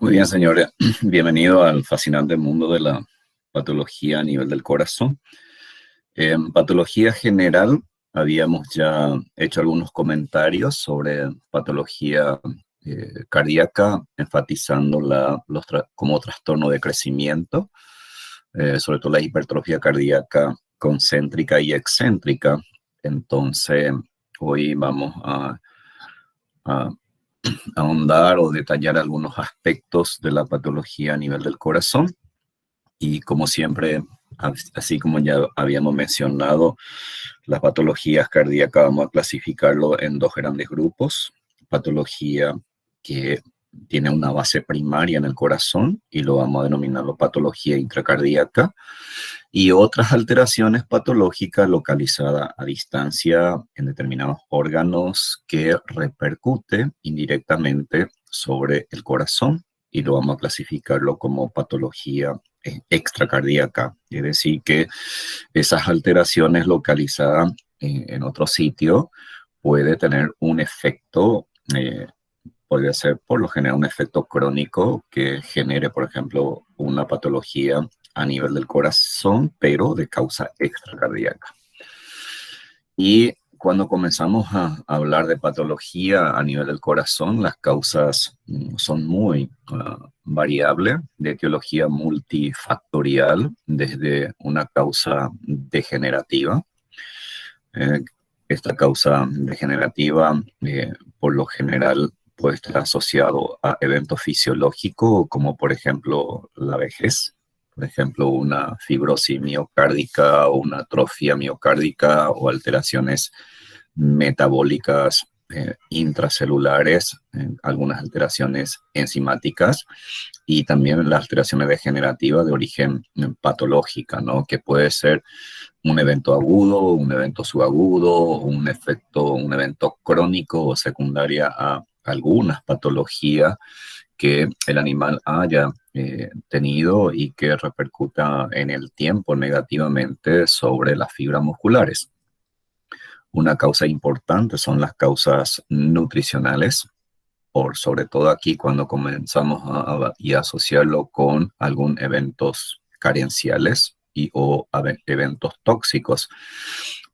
Muy bien, señores. Bienvenido al fascinante mundo de la patología a nivel del corazón. En patología general, habíamos ya hecho algunos comentarios sobre patología cardíaca, enfatizando como trastorno de crecimiento, sobre todo la hipertrofia cardíaca concéntrica y excéntrica. Entonces, hoy vamos a ahondar o detallar algunos aspectos de la patología a nivel del corazón. Y como siempre, así como ya habíamos mencionado, las patologías cardíacas vamos a clasificarlo en dos grandes grupos. Patología que tiene una base primaria en el corazón y lo vamos a denominarlo patología intracardíaca, y otras alteraciones patológicas localizadas a distancia en determinados órganos que repercute indirectamente sobre el corazón, y lo vamos a clasificarlo como patología extracardíaca, es decir, que esas alteraciones localizadas en otro sitio puede tener un efecto, podría ser por lo general un efecto crónico que genere, por ejemplo, una patología a nivel del corazón, pero de causa extracardíaca. Y cuando comenzamos a hablar de patología a nivel del corazón, las causas son muy variables, de etiología multifactorial, desde una causa degenerativa. Eh, Esta causa degenerativa, por lo general, puede estar asociado a eventos fisiológicos, como por ejemplo la vejez, por ejemplo una fibrosis miocárdica o una atrofia miocárdica o alteraciones metabólicas intracelulares, algunas alteraciones enzimáticas, y también las alteraciones degenerativas de origen patológica, ¿no? Que puede ser un evento agudo, un evento subagudo, un evento crónico o secundaria a algunas patologías que el animal haya tenido y que repercuta en el tiempo negativamente sobre las fibras musculares. Una causa importante son las causas nutricionales, por sobre todo aquí cuando comenzamos y asociarlo con algún eventos carenciales o eventos tóxicos,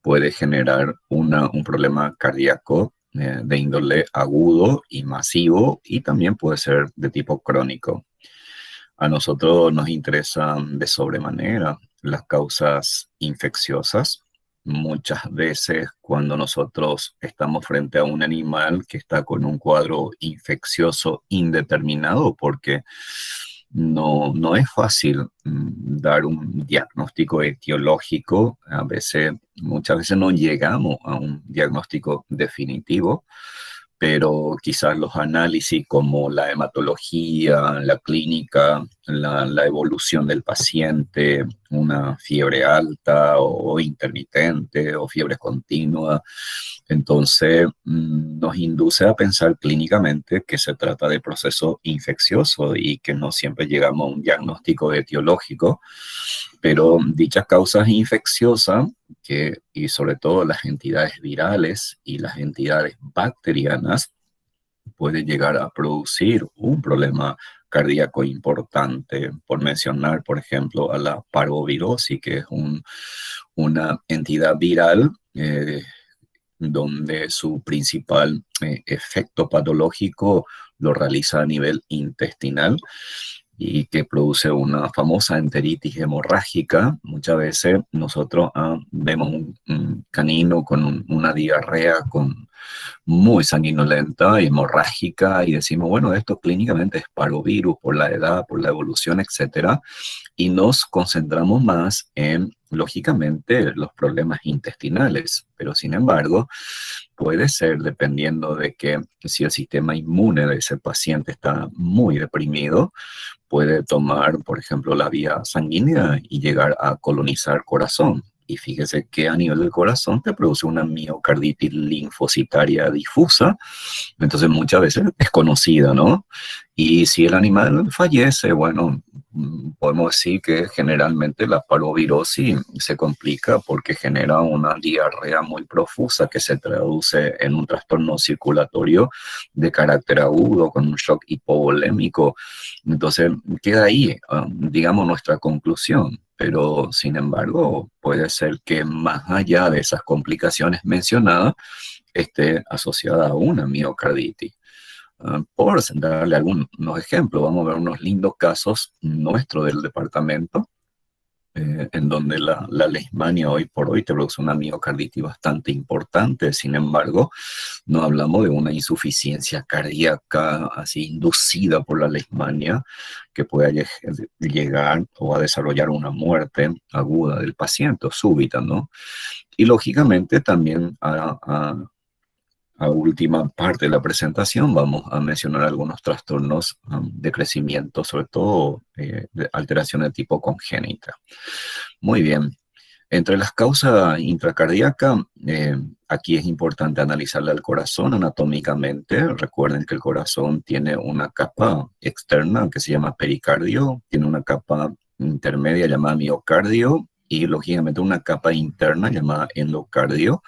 puede generar un problema cardíaco de índole agudo y masivo, y también puede ser de tipo crónico. A nosotros nos interesan de sobremanera las causas infecciosas. Muchas veces cuando nosotros estamos frente a un animal que está con un cuadro infeccioso indeterminado, porque no es fácil dar un diagnóstico etiológico, muchas veces no llegamos a un diagnóstico definitivo, pero quizás los análisis como la hematología, la clínica, la evolución del paciente, una fiebre alta o intermitente o fiebre continua, entonces nos induce a pensar clínicamente que se trata de proceso infeccioso y que no siempre llegamos a un diagnóstico etiológico, pero dichas causas infecciosas y sobre todo las entidades virales y las entidades bacterianas pueden llegar a producir un problema cardíaco importante, por mencionar, por ejemplo, a la parvovirosis, que es una entidad viral donde su principal efecto patológico lo realiza a nivel intestinal y que produce una famosa enteritis hemorrágica. Muchas veces nosotros vemos un canino con una diarrea muy sanguinolenta y hemorrágica y decimos, bueno, esto clínicamente es parvovirus por la edad, por la evolución, etcétera, y nos concentramos más en, lógicamente, los problemas intestinales, pero sin embargo, puede ser, dependiendo de que si el sistema inmune de ese paciente está muy deprimido, puede tomar, por ejemplo, la vía sanguínea y llegar a colonizar corazón. y fíjese que a nivel del corazón te produce una miocarditis linfocitaria difusa, entonces muchas veces es conocida, ¿no? Y si el animal fallece, bueno, podemos decir que generalmente la parvovirosis se complica porque genera una diarrea muy profusa que se traduce en un trastorno circulatorio de carácter agudo con un shock hipovolémico. Entonces queda ahí, digamos, nuestra conclusión. Pero, sin embargo, puede ser que más allá de esas complicaciones mencionadas, esté asociada a una miocarditis. Por darle algunos ejemplos, vamos a ver unos lindos casos nuestros del departamento, en donde la leishmania hoy por hoy te produce una miocarditis bastante importante. Sin embargo, no hablamos de una insuficiencia cardíaca así inducida por la leishmania que pueda llegar o a desarrollar una muerte aguda del paciente o súbita, ¿no? Y lógicamente también a última parte de la presentación vamos a mencionar algunos trastornos de crecimiento, sobre todo de alteraciones de tipo congénita. Muy bien. Entre las causas intracardíacas, aquí es importante analizarle al corazón anatómicamente. Recuerden que el corazón tiene una capa externa que se llama pericardio, tiene una capa intermedia llamada miocardio y lógicamente una capa interna llamada endocardio.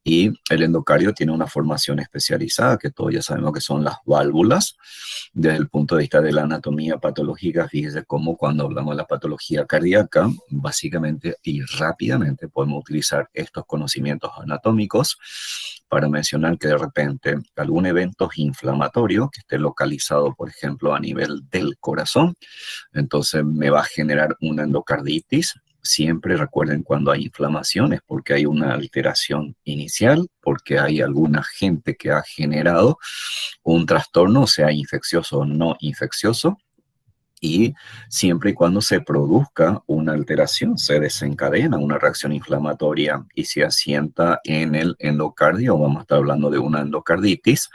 Y el endocardio tiene una formación especializada, que todos ya sabemos que son las válvulas. Desde el punto de vista de la anatomía patológica, fíjese cómo cuando hablamos de la patología cardíaca, básicamente y rápidamente podemos utilizar estos conocimientos anatómicos para mencionar que de repente algún evento inflamatorio que esté localizado, por ejemplo, a nivel del corazón, entonces me va a generar una endocarditis. Siempre recuerden cuando hay inflamaciones, porque hay una alteración inicial, porque hay algún agente que ha generado un trastorno, sea infeccioso o no infeccioso, y siempre y cuando se produzca una alteración, se desencadena una reacción inflamatoria y se asienta en el endocardio, vamos a estar hablando de una endocarditis,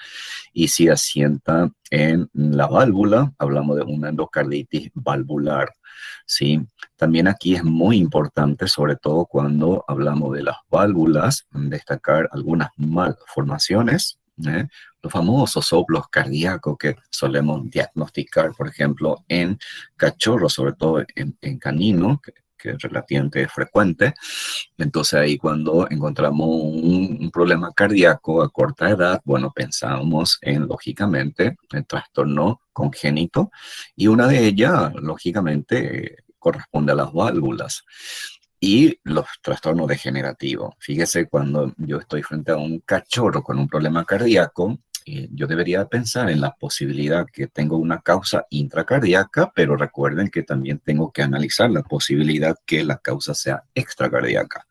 y si asienta en la válvula, hablamos de una endocarditis valvular. ¿Sí? También aquí es muy importante, sobre todo cuando hablamos de las válvulas, destacar algunas malformaciones, ¿eh? Los famosos soplos cardíacos que solemos diagnosticar, por ejemplo, en cachorros, sobre todo en caninos, que es relativamente frecuente. Entonces ahí cuando encontramos un problema cardíaco a corta edad, bueno, pensamos en, lógicamente, el trastorno congénito y una de ellas, lógicamente, corresponde a las válvulas. Y los trastornos degenerativos. Fíjese, cuando yo estoy frente a un cachorro con un problema cardíaco, yo debería pensar en la posibilidad que tengo una causa intracardíaca, pero recuerden que también tengo que analizar la posibilidad que la causa sea extracardíaca.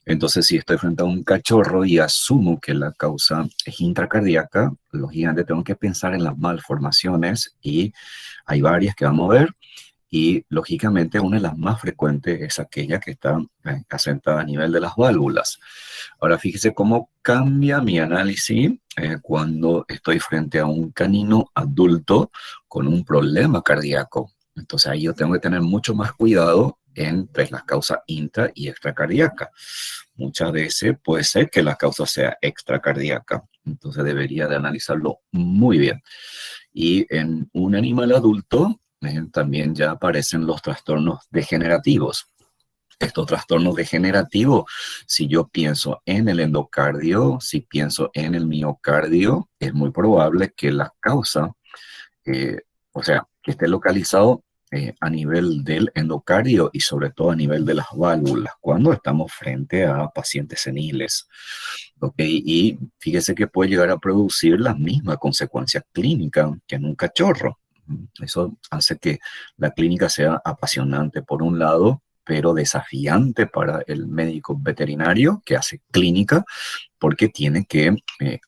Entonces, si estoy frente a un cachorro y asumo que la causa es intracardíaca, lógicamente tengo que pensar en las malformaciones y hay varias que vamos a ver. Y lógicamente una de las más frecuentes es aquella que está asentada a nivel de las válvulas. Ahora fíjese cómo cambia mi análisis cuando estoy frente a un canino adulto con un problema cardíaco. Entonces ahí yo tengo que tener mucho más cuidado entre las causas intra y extracardíacas. Muchas veces puede ser que la causa sea extracardíaca, entonces debería de analizarlo muy bien. Y en un animal adulto también ya aparecen los trastornos degenerativos. Estos trastornos degenerativos, si yo pienso en el endocardio, si pienso en el miocardio, es muy probable que la causa, eh, o sea, que esté localizado a nivel del endocardio y sobre todo a nivel de las válvulas, cuando estamos frente a pacientes seniles. ¿Okay? Y fíjese que puede llegar a producir la misma consecuencia clínica que en un cachorro. Eso hace que la clínica sea apasionante por un lado, pero desafiante para el médico veterinario que hace clínica, porque tiene que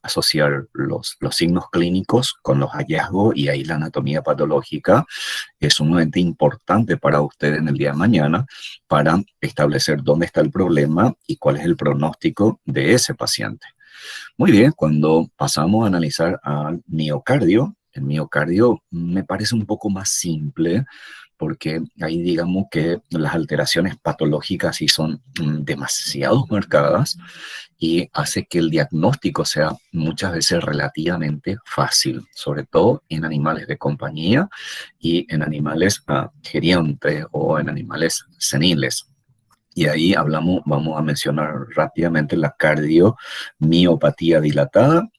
asociar los signos clínicos con los hallazgos y ahí la anatomía patológica es sumamente importante para usted en el día de mañana para establecer dónde está el problema y cuál es el pronóstico de ese paciente. Muy bien, cuando pasamos a analizar al miocardio, el miocardio me parece un poco más simple porque ahí digamos que las alteraciones patológicas sí son demasiado marcadas y hace que el diagnóstico sea muchas veces relativamente fácil, sobre todo en animales de compañía y en animales geriantes o en animales seniles. Y ahí vamos a mencionar rápidamente la cardiomiopatía dilatada.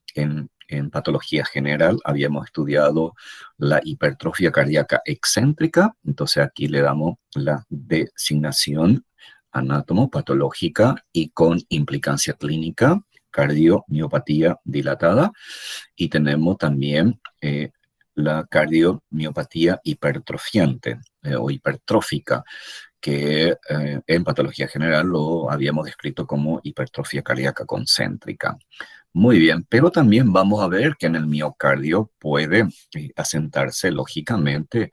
En patología general habíamos estudiado la hipertrofia cardíaca excéntrica, entonces aquí le damos la designación anatomopatológica y con implicancia clínica, cardiomiopatía dilatada, y tenemos también la cardiomiopatía hipertrofiante o hipertrófica, que en patología general lo habíamos descrito como hipertrofia cardíaca concéntrica. Muy bien, pero también vamos a ver que en el miocardio puede asentarse lógicamente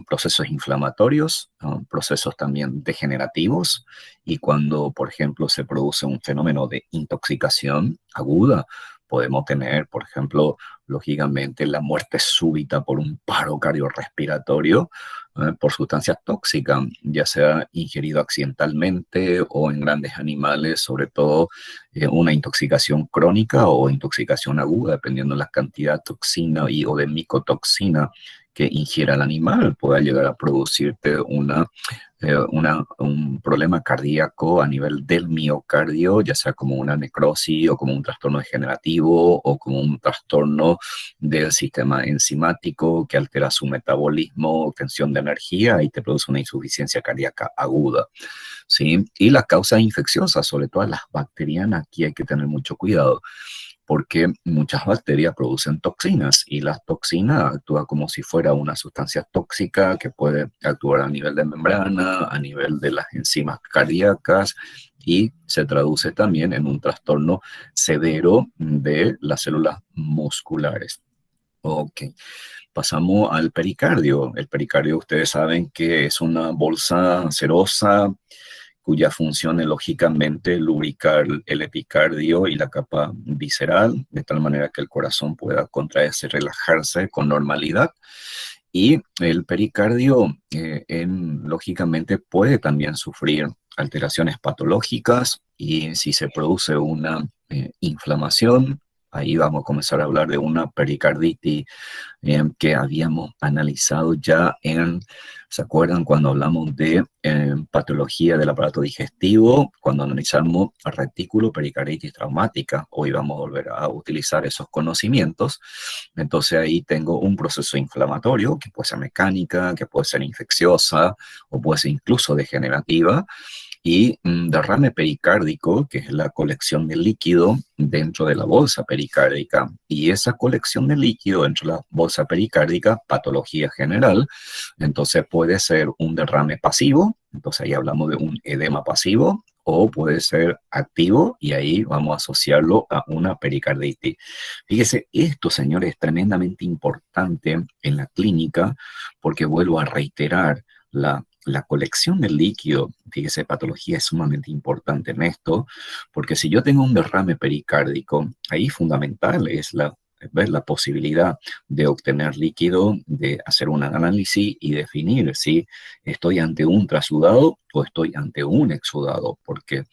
procesos inflamatorios, procesos también degenerativos, y cuando, por ejemplo, se produce un fenómeno de intoxicación aguda, podemos tener, por ejemplo, lógicamente la muerte súbita por un paro cardiorrespiratorio por sustancias tóxicas, ya sea ingerido accidentalmente o en grandes animales, sobre todo una intoxicación crónica o intoxicación aguda, dependiendo de la cantidad de toxina o de micotoxina que ingiera el animal, pueda llegar a producirte un problema cardíaco a nivel del miocardio, ya sea como una necrosis o como un trastorno degenerativo o como un trastorno del sistema enzimático que altera su metabolismo, obtención de energía y te produce una insuficiencia cardíaca aguda. ¿Sí? Y las causas infecciosas, sobre todo las bacterianas, aquí hay que tener mucho cuidado porque muchas bacterias producen toxinas y las toxinas actúan como si fuera una sustancia tóxica que puede actuar a nivel de membrana, a nivel de las enzimas cardíacas y se traduce también en un trastorno severo de las células musculares. Ok, pasamos al pericardio. El pericardio, ustedes saben que es una bolsa serosa cuya función es lógicamente lubricar el epicardio y la capa visceral, de tal manera que el corazón pueda contraerse y relajarse con normalidad. Y el pericardio, lógicamente, puede también sufrir alteraciones patológicas y si se produce una inflamación, ahí vamos a comenzar a hablar de una pericarditis que habíamos analizado ya ¿se acuerdan cuando hablamos de patología del aparato digestivo? Cuando analizamos retículo pericarditis traumática, hoy vamos a volver a utilizar esos conocimientos. Entonces ahí tengo un proceso inflamatorio que puede ser mecánica, que puede ser infecciosa o puede ser incluso degenerativa y derrame pericárdico, que es la colección de líquido dentro de la bolsa pericárdica. Y esa colección de líquido dentro de la bolsa pericárdica, patología general, entonces puede ser un derrame pasivo, entonces ahí hablamos de un edema pasivo, o puede ser activo y ahí vamos a asociarlo a una pericarditis. Fíjese, esto, señores, es tremendamente importante en la clínica porque vuelvo a reiterar la colección del líquido, fíjese, patología es sumamente importante en esto, porque si yo tengo un derrame pericárdico, ahí fundamental es ver la posibilidad de obtener líquido, de hacer un análisis y definir si estoy ante un trasudado o estoy ante un exudado, porque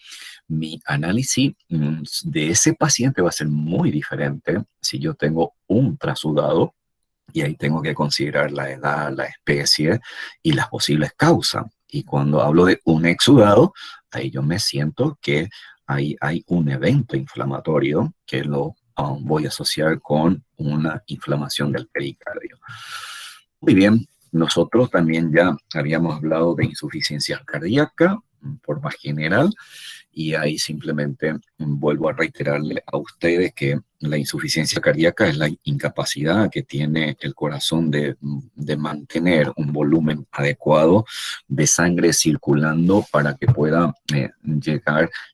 mi análisis de ese paciente va a ser muy diferente si yo tengo un trasudado y ahí tengo que considerar la edad, la especie y las posibles causas. Y cuando hablo de un exudado, ahí yo me siento que ahí hay un evento inflamatorio que lo voy a asociar con una inflamación del pericardio. Muy bien, nosotros también ya habíamos hablado de insuficiencia cardíaca por más general y ahí simplemente vuelvo a reiterarle a ustedes que la insuficiencia cardíaca es la incapacidad que tiene el corazón de mantener un volumen adecuado de sangre circulando para que pueda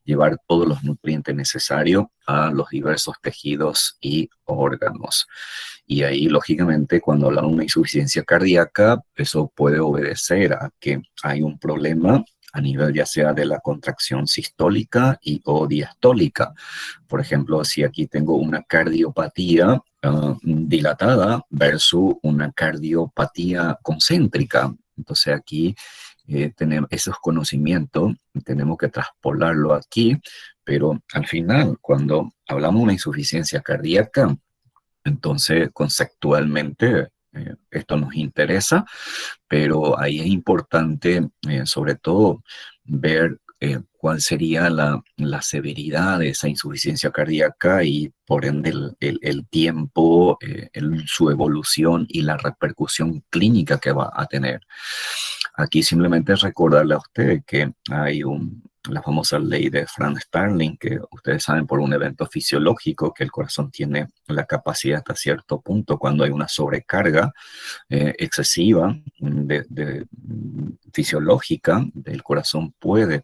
llevar todos los nutrientes necesarios a los diversos tejidos y órganos. Y ahí, lógicamente, cuando hablamos de una insuficiencia cardíaca, eso puede obedecer a que hay un problema a nivel ya sea de la contracción sistólica o diastólica. Por ejemplo, si aquí tengo una cardiopatía dilatada versus una cardiopatía concéntrica, Entonces aquí tenemos esos conocimientos, tenemos que traspolarlo aquí, pero al final, cuando hablamos de una insuficiencia cardíaca, entonces conceptualmente esto nos interesa, pero ahí es importante sobre todo ver cuál sería la severidad de esa insuficiencia cardíaca y por ende el tiempo, su evolución y la repercusión clínica que va a tener. Aquí simplemente recordarle a usted que hay la famosa ley de Franz Starling, que ustedes saben por un evento fisiológico que el corazón tiene la capacidad hasta cierto punto cuando hay una sobrecarga excesiva fisiológica del corazón puede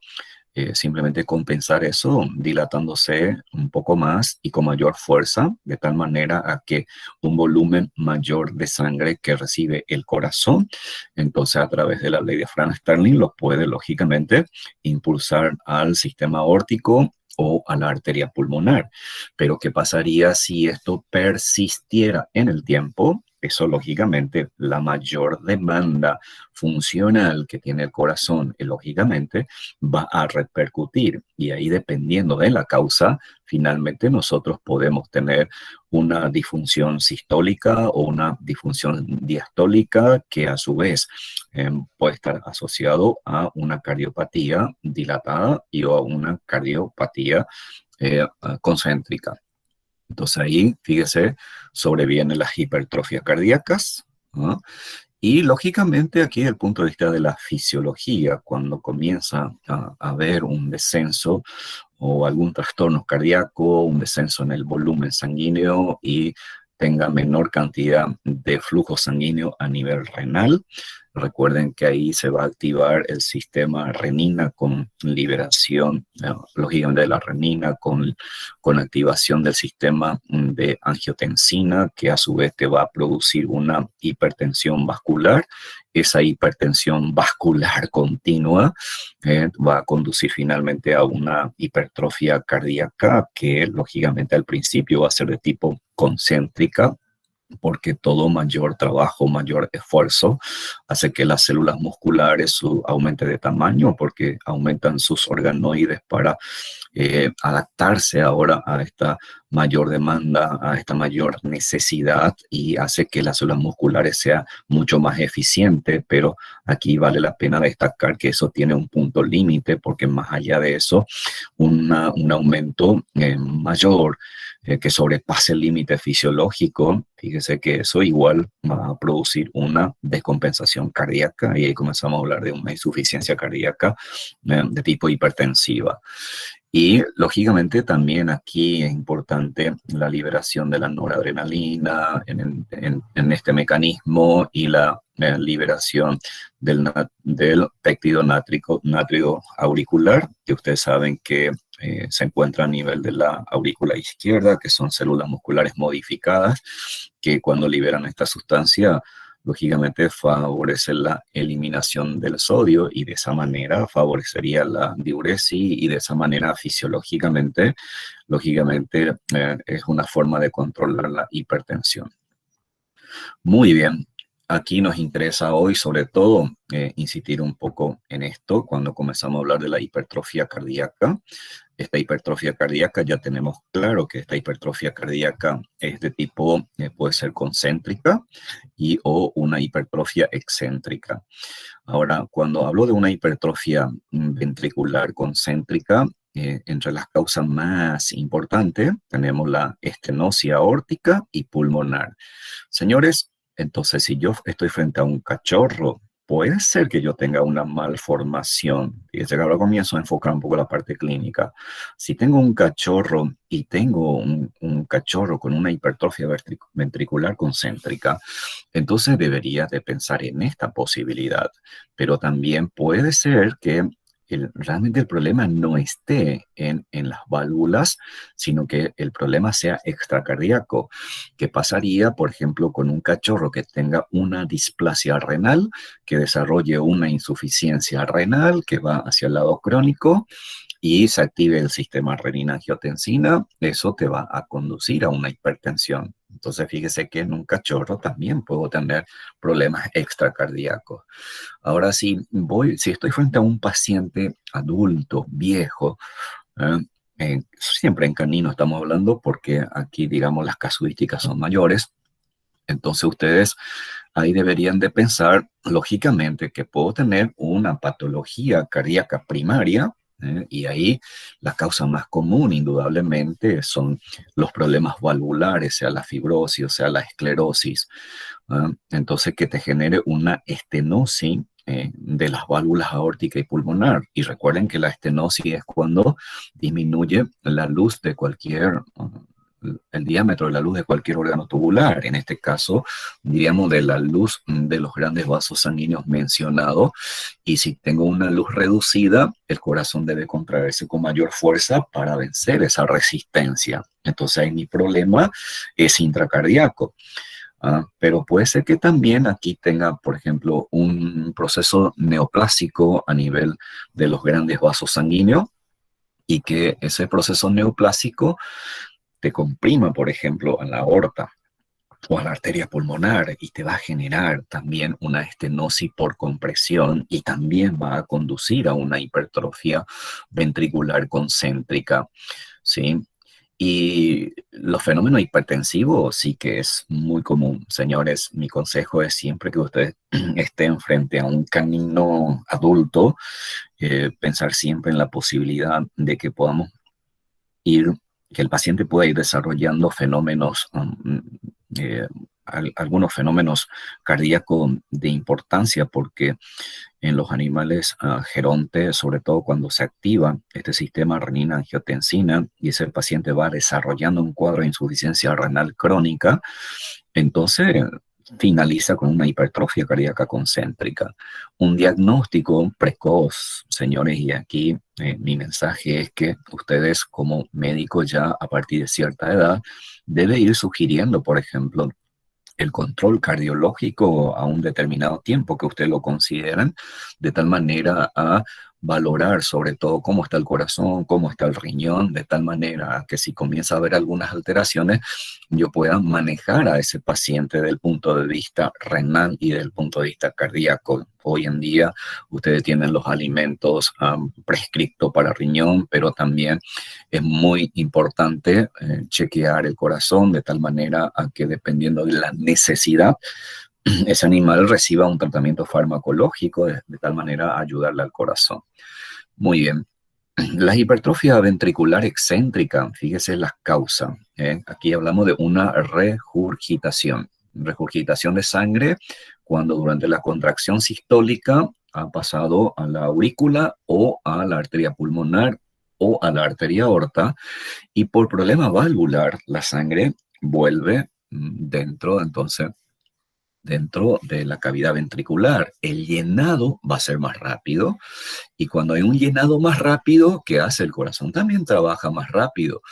simplemente compensar eso dilatándose un poco más y con mayor fuerza, de tal manera a que un volumen mayor de sangre que recibe el corazón, entonces a través de la ley de Franz Starling lo puede lógicamente impulsar al sistema aórtico o a la arteria pulmonar. Pero ¿qué pasaría si esto persistiera en el tiempo? Eso, lógicamente, la mayor demanda funcional que tiene el corazón, lógicamente, va a repercutir. Y ahí, dependiendo de la causa, finalmente nosotros podemos tener una disfunción sistólica o una disfunción diastólica que a su vez puede estar asociado a una cardiopatía dilatada y o a una cardiopatía concéntrica. Entonces ahí, fíjese, sobrevienen las hipertrofias cardíacas, ¿no? Y lógicamente aquí desde el punto de vista de la fisiología, cuando comienza a haber un descenso o algún trastorno cardíaco, un descenso en el volumen sanguíneo y tenga menor cantidad de flujo sanguíneo a nivel renal. Recuerden que ahí se va a activar el sistema renina con liberación, lógicamente de la renina, con activación del sistema de angiotensina, que a su vez te va a producir una hipertensión vascular. Esa hipertensión vascular continua va a conducir finalmente a una hipertrofia cardíaca que lógicamente al principio va a ser de tipo concéntrica, porque todo mayor trabajo, mayor esfuerzo hace que las células musculares aumenten de tamaño, porque aumentan sus organoides para adaptarse ahora a esta mayor demanda, a esta mayor necesidad y hace que las células musculares sean mucho más eficientes, pero aquí vale la pena destacar que eso tiene un punto límite porque más allá de eso, un aumento mayor que sobrepase el límite fisiológico, fíjese que eso igual va a producir una descompensación cardíaca y ahí comenzamos a hablar de una insuficiencia cardíaca de tipo hipertensiva. Y lógicamente también aquí es importante la liberación de la noradrenalina en este mecanismo y la liberación del péptido natrio auricular, que ustedes saben que se encuentra a nivel de la aurícula izquierda, que son células musculares modificadas, que cuando liberan esta sustancia lógicamente favorece la eliminación del sodio y de esa manera favorecería la diuresis y de esa manera fisiológicamente, lógicamente es una forma de controlar la hipertensión. Muy bien, aquí nos interesa hoy sobre todo insistir un poco en esto cuando comenzamos a hablar de la hipertrofia cardíaca. Esta hipertrofia cardíaca ya tenemos claro que esta hipertrofia cardíaca es de tipo, puede ser concéntrica y o una hipertrofia excéntrica. Ahora, cuando hablo de una hipertrofia ventricular concéntrica, entre las causas más importantes tenemos la estenosis aórtica y pulmonar. Señores, entonces si yo estoy frente a un cachorro, puede ser que yo tenga una malformación. Fíjense que ahora comienzo a enfocar un poco la parte clínica. Si tengo un cachorro y tengo un cachorro con una hipertrofia ventricular concéntrica, entonces debería de pensar en esta posibilidad. Pero también puede ser que realmente el problema no esté en las válvulas, sino que el problema sea extracardíaco. ¿Qué pasaría, por ejemplo, con un cachorro que tenga una displasia renal, que desarrolle una insuficiencia renal que va hacia el lado crónico y se active el sistema renina-angiotensina? Eso te va a conducir a una hipertensión. Entonces, fíjese que en un cachorro también puedo tener problemas extracardíacos. Ahora, si estoy frente a un paciente adulto, viejo, ¿eh? Siempre en canino estamos hablando porque aquí, digamos, las casuísticas son mayores. Entonces, ustedes ahí deberían de pensar, lógicamente, que puedo tener una patología cardíaca primaria, y ahí la causa más común, indudablemente, son los problemas valvulares, sea la fibrosis o sea la esclerosis. Entonces, que te genere una estenosis de las válvulas aórtica y pulmonar. Y recuerden que la estenosis es cuando disminuye la luz de cualquier, el diámetro de la luz de cualquier órgano tubular. En este caso, diríamos de la luz de los grandes vasos sanguíneos mencionados. Y si tengo una luz reducida, el corazón debe contraerse con mayor fuerza para vencer esa resistencia. Entonces, ahí mi problema es intracardíaco. Pero puede ser que también aquí tenga, por ejemplo, un proceso neoplásico a nivel de los grandes vasos sanguíneos y que ese proceso neoplásico te comprima, por ejemplo, a la aorta o a la arteria pulmonar y te va a generar también una estenosis por compresión y también va a conducir a una hipertrofia ventricular concéntrica, ¿sí? Y los fenómenos hipertensivos sí que es muy común. Señores, mi consejo es siempre que ustedes estén frente a un canino adulto, pensar siempre en la posibilidad de que podamos ir, que el paciente pueda ir desarrollando fenómenos, eh, algunos fenómenos cardíacos de importancia, porque en los animales gerontes, sobre todo cuando se activa este sistema renina-angiotensina y ese paciente va desarrollando un cuadro de insuficiencia renal crónica, entonces finaliza con una hipertrofia cardíaca concéntrica. Un diagnóstico precoz, señores, y aquí mi mensaje es que ustedes como médicos ya a partir de cierta edad deben ir sugiriendo, por ejemplo, el control cardiológico a un determinado tiempo que ustedes lo consideran, de tal manera a valorar sobre todo cómo está el corazón, cómo está el riñón, de tal manera que si comienza a haber algunas alteraciones, yo pueda manejar a ese paciente desde el punto de vista renal y desde el punto de vista cardíaco. Hoy en día ustedes tienen los alimentos prescriptos para riñón, pero también es muy importante chequear el corazón de tal manera a que dependiendo de la necesidad, ese animal reciba un tratamiento farmacológico de tal manera a ayudarle al corazón. Muy bien. La hipertrofia ventricular excéntrica, fíjese las causas. Aquí hablamos de una regurgitación. Regurgitación de sangre cuando durante la contracción sistólica ha pasado a la aurícula o a la arteria pulmonar o a la arteria aorta y por problema valvular la sangre vuelve dentro de la cavidad ventricular. El llenado va a ser más rápido y cuando hay un llenado más rápido, ¿qué hace? El corazón también trabaja más rápido.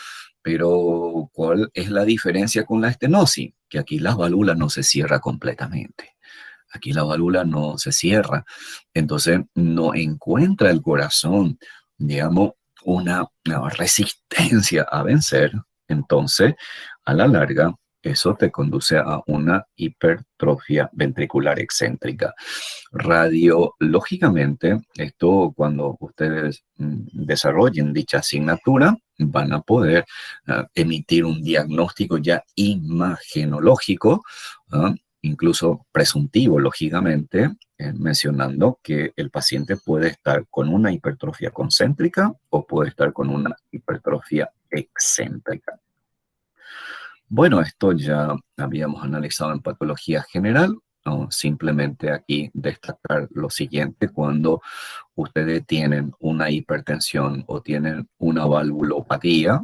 Pero, ¿cuál es la diferencia con la estenosis? Que aquí la válvula no se cierra completamente. Aquí la válvula no se cierra. Entonces, no encuentra el corazón, digamos, una resistencia a vencer. Entonces, a la larga, eso te conduce a una hipertrofia ventricular excéntrica. Radiológicamente, esto cuando ustedes desarrollen dicha asignatura, van a poder emitir un diagnóstico ya imagenológico, incluso presuntivo, lógicamente, mencionando que el paciente puede estar con una hipertrofia concéntrica o puede estar con una hipertrofia excéntrica. Bueno, esto ya habíamos analizado en patología general. Simplemente aquí destacar lo siguiente: cuando ustedes tienen una hipertensión o tienen una valvulopatía,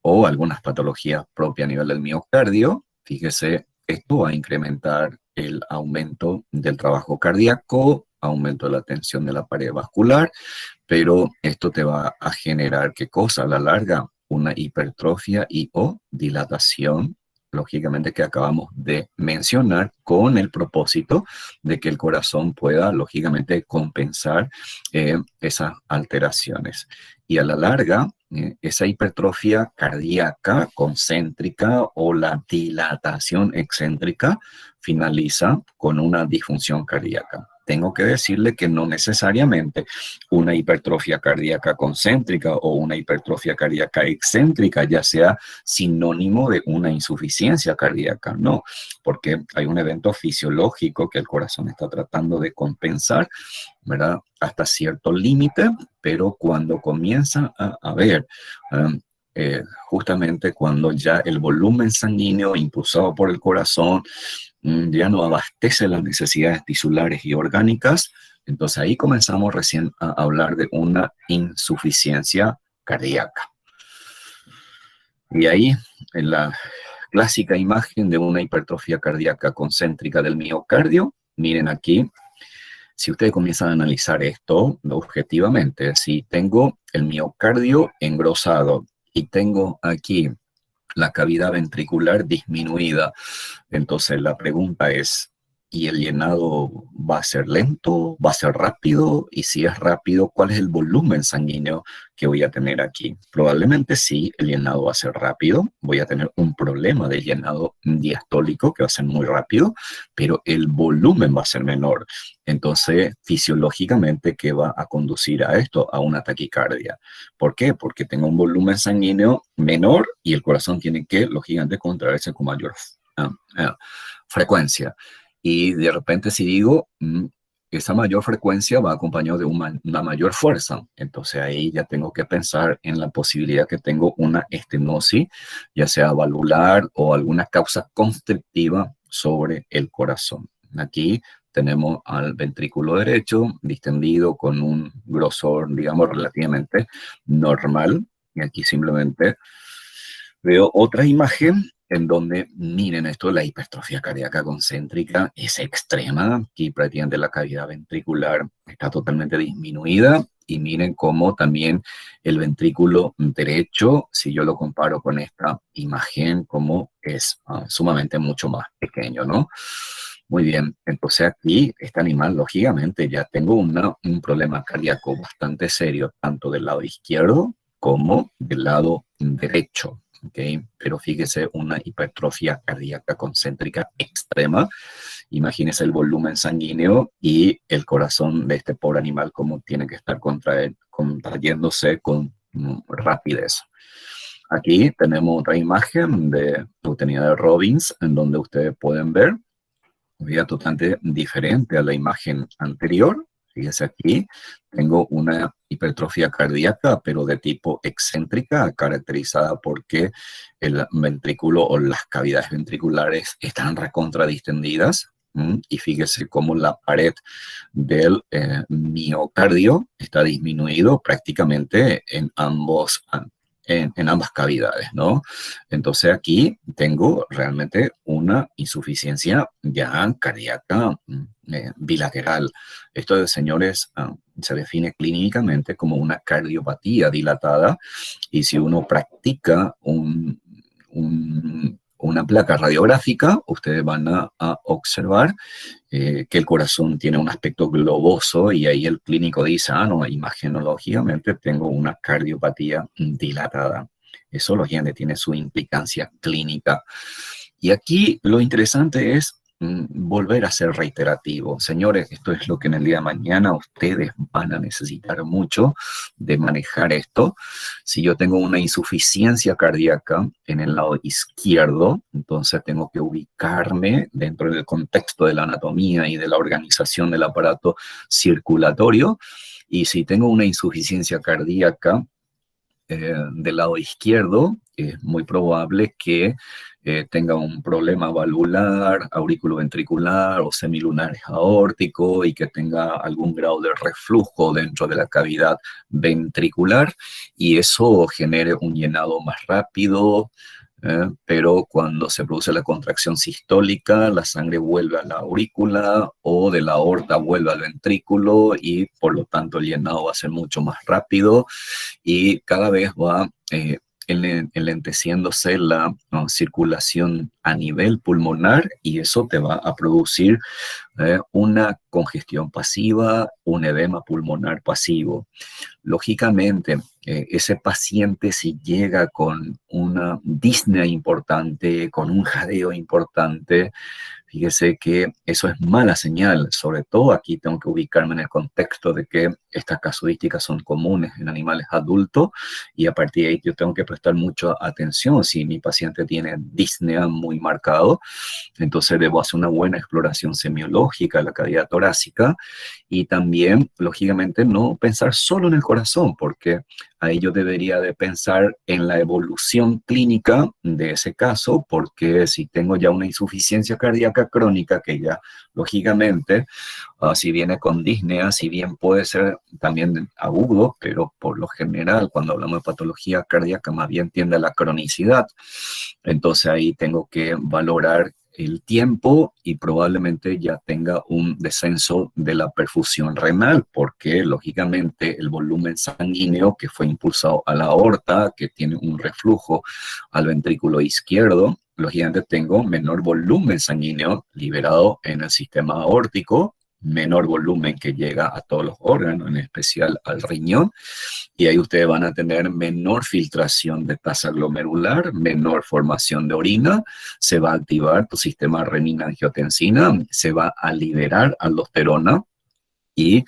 o algunas patologías propias a nivel del miocardio, fíjese, esto va a incrementar el aumento del trabajo cardíaco, aumento de la tensión de la pared vascular, pero esto te va a generar, ¿qué cosa? A la larga, una hipertrofia y o dilatación lógicamente, que acabamos de mencionar, con el propósito de que el corazón pueda, lógicamente, compensar esas alteraciones. Y a la larga, esa hipertrofia cardíaca concéntrica o la dilatación excéntrica finaliza con una disfunción cardíaca. Tengo que decirle que no necesariamente una hipertrofia cardíaca concéntrica o una hipertrofia cardíaca excéntrica ya sea sinónimo de una insuficiencia cardíaca, no, porque hay un evento fisiológico que el corazón está tratando de compensar, ¿verdad? Hasta cierto límite, pero cuando comienza a haber justamente cuando ya el volumen sanguíneo impulsado por el corazón ya no abastece las necesidades tisulares y orgánicas, entonces ahí comenzamos recién a hablar de una insuficiencia cardíaca. Y ahí, en la clásica imagen de una hipertrofia cardíaca concéntrica del miocardio, miren aquí, si ustedes comienzan a analizar esto objetivamente, si tengo el miocardio engrosado y tengo aquí la cavidad ventricular disminuida, entonces la pregunta es, ¿y el llenado va a ser lento? ¿Va a ser rápido? Y si es rápido, ¿cuál es el volumen sanguíneo que voy a tener aquí? Probablemente sí, el llenado va a ser rápido. Voy a tener un problema de llenado diastólico que va a ser muy rápido, pero el volumen va a ser menor. Entonces, fisiológicamente, ¿qué va a conducir a esto? A una taquicardia. ¿Por qué? Porque tengo un volumen sanguíneo menor y el corazón tiene que, lógicamente, contraerse con mayor frecuencia. Y de repente si digo, esa mayor frecuencia va acompañado de una mayor fuerza, entonces ahí ya tengo que pensar en la posibilidad que tengo una estenosis, ya sea valvular o alguna causa constrictiva sobre el corazón. Aquí tenemos al ventrículo derecho distendido con un grosor, digamos, relativamente normal. Y aquí simplemente veo otra imagen en donde, miren esto, la hipertrofia cardíaca concéntrica es extrema. Aquí prácticamente la cavidad ventricular está totalmente disminuida. Y miren cómo también el ventrículo derecho, si yo lo comparo con esta imagen, como es sumamente mucho más pequeño, ¿no? Muy bien, entonces aquí este animal, lógicamente, ya tengo un problema cardíaco bastante serio, tanto del lado izquierdo como del lado derecho. Okay, pero fíjese, una hipertrofia cardíaca concéntrica extrema. Imagínese el volumen sanguíneo y el corazón de este pobre animal como tiene que estar contrayéndose con rapidez. Aquí tenemos otra imagen de Eutenida de Robbins, en donde ustedes pueden ver, totalmente diferente a la imagen anterior. Fíjense aquí, tengo una hipertrofia cardíaca, pero de tipo excéntrica, caracterizada porque el ventrículo o las cavidades ventriculares están recontradistendidas. Y fíjese cómo la pared del miocardio está disminuido prácticamente en ambas cavidades, ¿no? Entonces aquí tengo realmente una insuficiencia ya cardíaca bilateral. Esto, señores, se define clínicamente como una cardiopatía dilatada y si uno practica una placa radiográfica, ustedes van a observar que el corazón tiene un aspecto globoso y ahí el clínico dice, no, imagenológicamente tengo una cardiopatía dilatada. Eso, lógicamente, tiene su implicancia clínica. Y aquí lo interesante es volver a ser reiterativo. Señores, esto es lo que en el día de mañana ustedes van a necesitar mucho de manejar esto. Si yo tengo una insuficiencia cardíaca en el lado izquierdo, entonces tengo que ubicarme dentro del contexto de la anatomía y de la organización del aparato circulatorio. Y si tengo una insuficiencia cardíaca del lado izquierdo, es muy probable que tenga un problema valvular, auriculoventricular o semilunar aórtico y que tenga algún grado de reflujo dentro de la cavidad ventricular y eso genere un llenado más rápido, pero cuando se produce la contracción sistólica, la sangre vuelve a la aurícula o de la aorta vuelve al ventrículo y por lo tanto el llenado va a ser mucho más rápido y cada vez va enlenteciéndose la circulación a nivel pulmonar y eso te va a producir una congestión pasiva, un edema pulmonar pasivo. Lógicamente, ese paciente si llega con una disnea importante, con un jadeo importante, fíjese que eso es mala señal. Sobre todo aquí tengo que ubicarme en el contexto de que estas casuísticas son comunes en animales adultos y a partir de ahí yo tengo que prestar mucha atención. Si mi paciente tiene disnea muy marcado, entonces debo hacer una buena exploración semiológica de la cavidad torácica y también, lógicamente, no pensar solo en el corazón, porque ahí yo debería de pensar en la evolución clínica de ese caso, porque si tengo ya una insuficiencia cardíaca crónica, que ya, lógicamente, si viene con disnea, si bien puede ser también agudo, pero por lo general, cuando hablamos de patología cardíaca, más bien tiende a la cronicidad. Entonces ahí tengo que valorar el tiempo y probablemente ya tenga un descenso de la perfusión renal, porque lógicamente el volumen sanguíneo que fue impulsado a la aorta, que tiene un reflujo al ventrículo izquierdo, lógicamente tengo menor volumen sanguíneo liberado en el sistema aórtico, menor volumen que llega a todos los órganos, en especial al riñón, y ahí ustedes van a tener menor filtración de tasa glomerular, menor formación de orina, se va a activar tu sistema renina-angiotensina, se va a liberar aldosterona y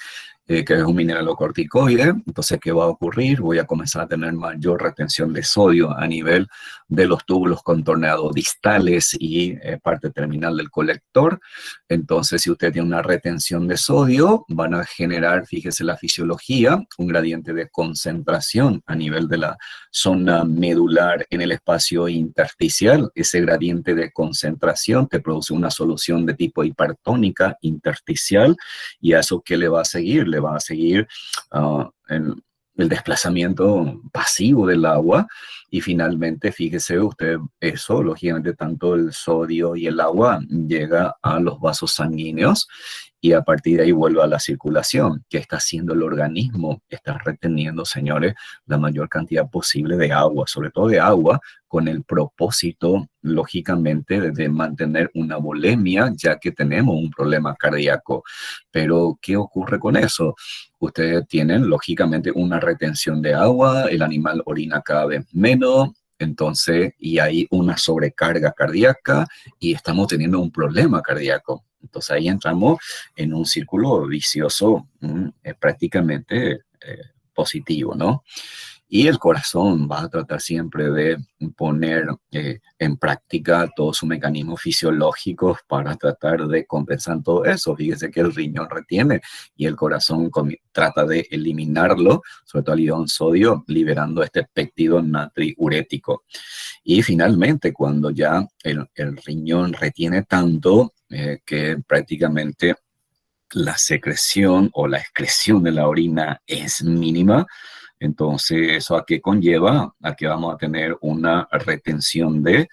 que es un mineralocorticoide. Entonces, ¿qué va a ocurrir? Voy a comenzar a tener mayor retención de sodio a nivel de los túbulos contorneados distales y parte terminal del colector. Entonces, si usted tiene una retención de sodio, van a generar, fíjese la fisiología, un gradiente de concentración a nivel de la zona medular en el espacio intersticial. Ese gradiente de concentración te produce una solución de tipo hipertónica intersticial y a eso, ¿qué le va a seguir? Le va a seguir el desplazamiento pasivo del agua y finalmente, fíjese usted, eso, lógicamente, tanto el sodio y el agua llega a los vasos sanguíneos y a partir de ahí vuelve a la circulación. ¿Qué está haciendo el organismo? Está reteniendo, señores, la mayor cantidad posible de agua, sobre todo de agua, con el propósito, lógicamente, de mantener una volemia, ya que tenemos un problema cardíaco. Pero, ¿qué ocurre con eso? Ustedes tienen, lógicamente, una retención de agua, el animal orina cada vez menos, entonces, y hay una sobrecarga cardíaca y estamos teniendo un problema cardíaco. Entonces ahí entramos en un círculo vicioso prácticamente positivo, ¿no? Y el corazón va a tratar siempre de poner en práctica todos sus mecanismos fisiológicos para tratar de compensar todo eso. Fíjese que el riñón retiene y el corazón trata de eliminarlo, sobre todo el ion sodio, liberando este péptido natriurético. Y finalmente, cuando ya el riñón retiene tanto que prácticamente la secreción o la excreción de la orina es mínima, entonces, ¿eso a qué conlleva? A que vamos a tener una retención de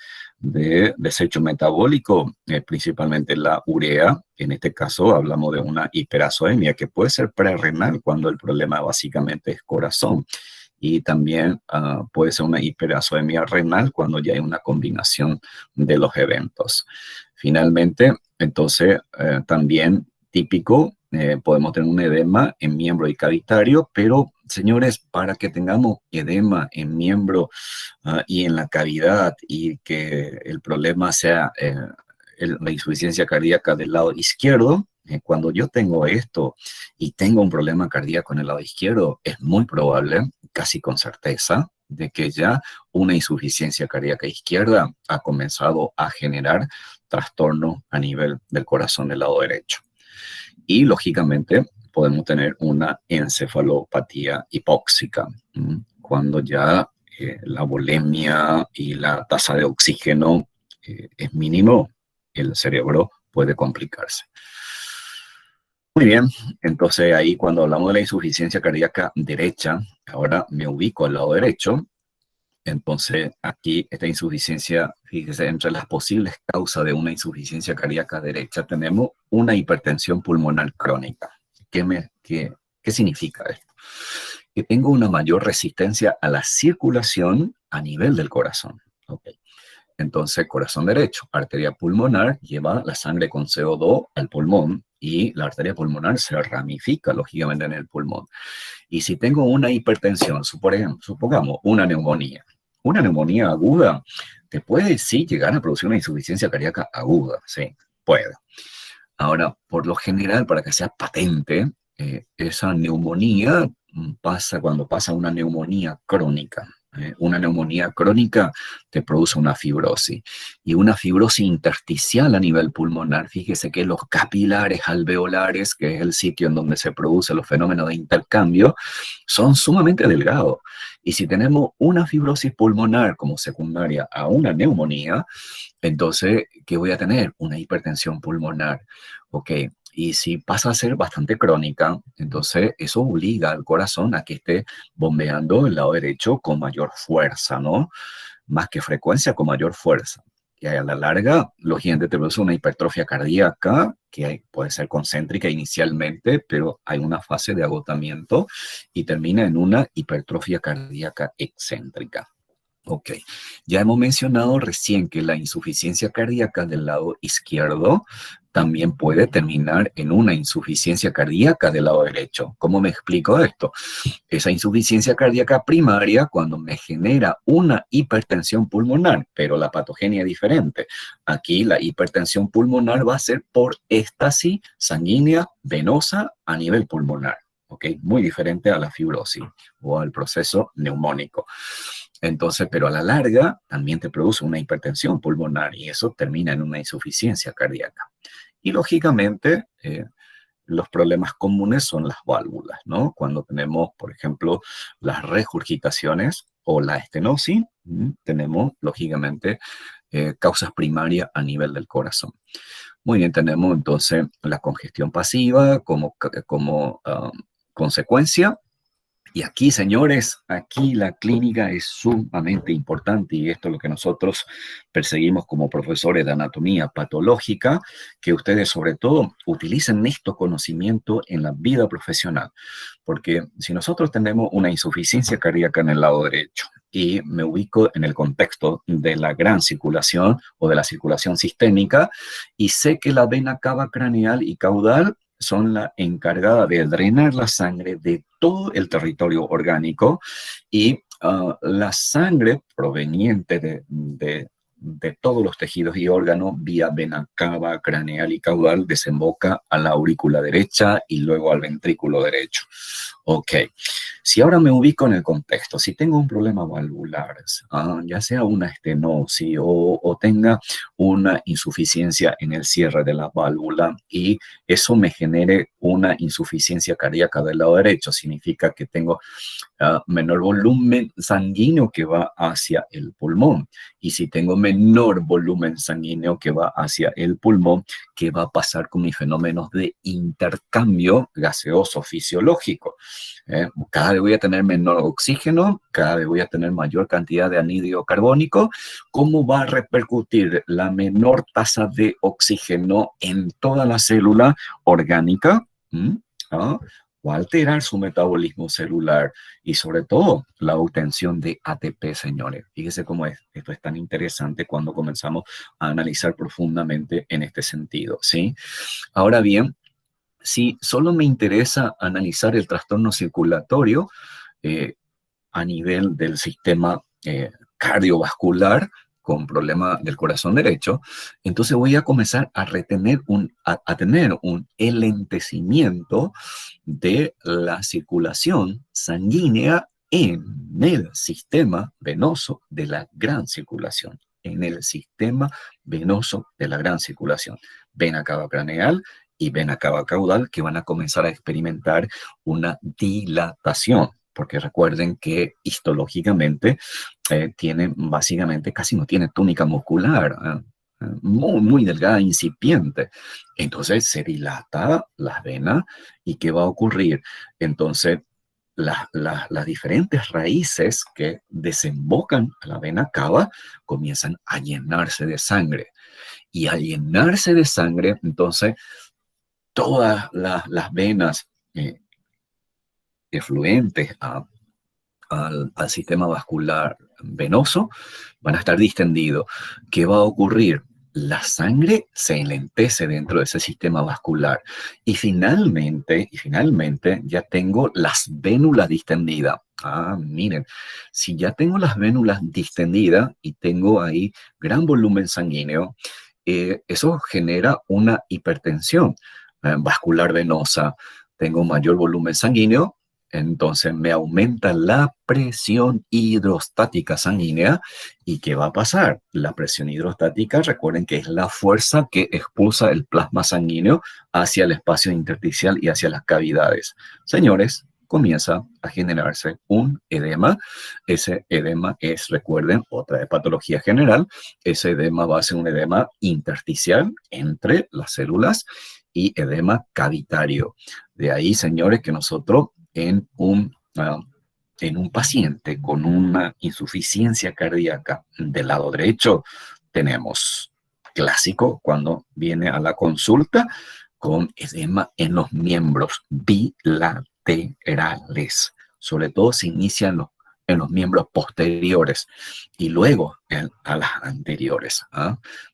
desecho metabólico, principalmente la urea. En este caso hablamos de una hiperazoemia que puede ser prerrenal cuando el problema básicamente es corazón. Y también puede ser una hiperazoemia renal cuando ya hay una combinación de los eventos. Finalmente, entonces, también típico, podemos tener un edema en miembro y cavitario, pero señores, para que tengamos edema en miembro y en la cavidad y que el problema sea la insuficiencia cardíaca del lado izquierdo, cuando yo tengo esto y tengo un problema cardíaco en el lado izquierdo, es muy probable, casi con certeza, de que ya una insuficiencia cardíaca izquierda ha comenzado a generar trastorno a nivel del corazón del lado derecho. Y lógicamente podemos tener una encefalopatía hipóxica, cuando ya la volemia y la tasa de oxígeno es mínimo, el cerebro puede complicarse. Muy bien, entonces ahí cuando hablamos de la insuficiencia cardíaca derecha, ahora me ubico al lado derecho. Entonces, aquí esta insuficiencia, fíjese, entre las posibles causas de una insuficiencia cardíaca derecha tenemos una hipertensión pulmonar crónica. ¿Qué significa esto? que tengo una mayor resistencia a la circulación a nivel del corazón. ¿Ok? Entonces, corazón derecho, arteria pulmonar, lleva la sangre con CO2 al pulmón y la arteria pulmonar se ramifica, lógicamente, en el pulmón. Y si tengo una hipertensión, supongamos una neumonía aguda, te puede sí llegar a producir una insuficiencia cardíaca aguda, sí, puede. Ahora, por lo general, para que sea patente, esa neumonía pasa cuando pasa una neumonía crónica. Una neumonía crónica te produce una fibrosis y una fibrosis intersticial a nivel pulmonar. Fíjese que los capilares alveolares, que es el sitio en donde se producen los fenómenos de intercambio, son sumamente delgados. Y si tenemos una fibrosis pulmonar como secundaria a una neumonía, entonces, ¿qué voy a tener? Una hipertensión pulmonar. Ok, y si pasa a ser bastante crónica, entonces eso obliga al corazón a que esté bombeando el lado derecho con mayor fuerza, ¿no? Más que frecuencia, con mayor fuerza. Y a la larga, lógicamente te produce una hipertrofia cardíaca que puede ser concéntrica inicialmente, pero hay una fase de agotamiento y termina en una hipertrofia cardíaca excéntrica. Ok, ya hemos mencionado recién que la insuficiencia cardíaca del lado izquierdo también puede terminar en una insuficiencia cardíaca del lado derecho. ¿Cómo me explico esto? Esa insuficiencia cardíaca primaria cuando me genera una hipertensión pulmonar, pero la patogenia es diferente. Aquí la hipertensión pulmonar va a ser por éstasis sanguínea venosa a nivel pulmonar. ¿Ok? Muy diferente a la fibrosis o al proceso neumónico. Entonces, pero a la larga también te produce una hipertensión pulmonar y eso termina en una insuficiencia cardíaca. Y lógicamente, los problemas comunes son las válvulas, ¿no? Cuando tenemos, por ejemplo, las regurgitaciones o la estenosis, tenemos, lógicamente, causas primarias a nivel del corazón. Muy bien, tenemos entonces la congestión pasiva como consecuencia. Y aquí, señores, aquí la clínica es sumamente importante y esto es lo que nosotros perseguimos como profesores de anatomía patológica, que ustedes sobre todo utilicen estos conocimientos en la vida profesional, porque si nosotros tenemos una insuficiencia cardíaca en el lado derecho y me ubico en el contexto de la gran circulación o de la circulación sistémica y sé que la vena cava craneal y caudal son la encargada de drenar la sangre de todo el territorio orgánico y la sangre proveniente de todos los tejidos y órganos vía vena cava, craneal y caudal desemboca a la aurícula derecha y luego al ventrículo derecho. Ok, si ahora me ubico en el contexto, si tengo un problema valvular, ya sea una estenosis o tenga una insuficiencia en el cierre de la válvula y eso me genere una insuficiencia cardíaca del lado derecho, significa que tengo menor volumen sanguíneo que va hacia el pulmón. Y si tengo menor volumen sanguíneo que va hacia el pulmón, ¿qué va a pasar con mis fenómenos de intercambio gaseoso fisiológico? Cada vez voy a tener menor oxígeno, cada vez voy a tener mayor cantidad de anhídrido carbónico. ¿Cómo va a repercutir la menor tasa de oxígeno en toda la célula orgánica? ¿Ah? O alterar su metabolismo celular y sobre todo la obtención de ATP, señores. Fíjese cómo es. Esto es tan interesante cuando comenzamos a analizar profundamente en este sentido, ¿sí? Ahora bien, si solo me interesa analizar el trastorno circulatorio a nivel del sistema cardiovascular, con problema del corazón derecho, entonces voy a comenzar a tener un enlentecimiento de la circulación sanguínea en el sistema venoso de la gran circulación, en el sistema venoso de la gran circulación, vena cava craneal y vena cava caudal, que van a comenzar a experimentar una dilatación, porque recuerden que histológicamente tiene básicamente, casi no tiene túnica muscular, muy delgada, incipiente. Entonces se dilata las venas y ¿qué va a ocurrir? Entonces las diferentes raíces que desembocan a la vena cava comienzan a llenarse de sangre. Y al llenarse de sangre, entonces todas las venas efluentes al sistema vascular venoso, van a estar distendidos. ¿Qué va a ocurrir? La sangre se enlentece dentro de ese sistema vascular y finalmente ya tengo las vénulas distendidas. Miren, si ya tengo las vénulas distendidas y tengo ahí gran volumen sanguíneo, eso genera una hipertensión vascular venosa. Tengo mayor volumen sanguíneo, entonces me aumenta la presión hidrostática sanguínea. ¿Y qué va a pasar? La presión hidrostática, recuerden que es la fuerza que expulsa el plasma sanguíneo hacia el espacio intersticial y hacia las cavidades. Señores, comienza a generarse un edema. Ese edema es, recuerden, otra de patología general. Ese edema va a ser un edema intersticial entre las células y edema cavitario. De ahí, señores, que nosotros en un paciente con una insuficiencia cardíaca del lado derecho, tenemos clásico cuando viene a la consulta con edema en los miembros bilaterales. Sobre todo se inicia en los miembros posteriores y luego a las anteriores.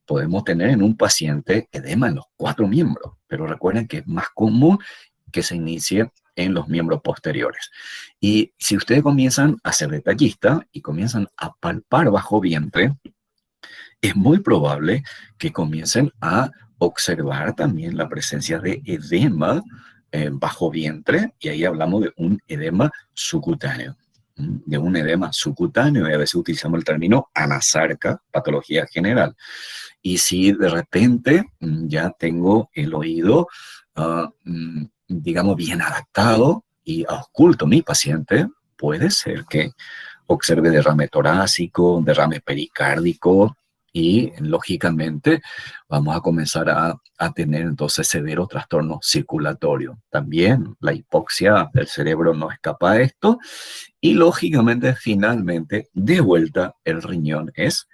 Podemos tener en un paciente edema en los 4 miembros, pero recuerden que es más común que se inicie en los miembros posteriores. Y si ustedes comienzan a ser detallistas y comienzan a palpar bajo vientre, es muy probable que comiencen a observar también la presencia de edema bajo vientre, y ahí hablamos de un edema subcutáneo. De un edema subcutáneo, y a veces utilizamos el término anasarca, patología general. Y si de repente ya tengo el oído, digamos, bien adaptado y ausculto mi paciente, puede ser que observe derrame torácico, derrame pericárdico, y lógicamente vamos a comenzar a tener entonces severo trastorno circulatorio. También la hipoxia del cerebro no escapa a esto, y lógicamente finalmente de vuelta el riñón es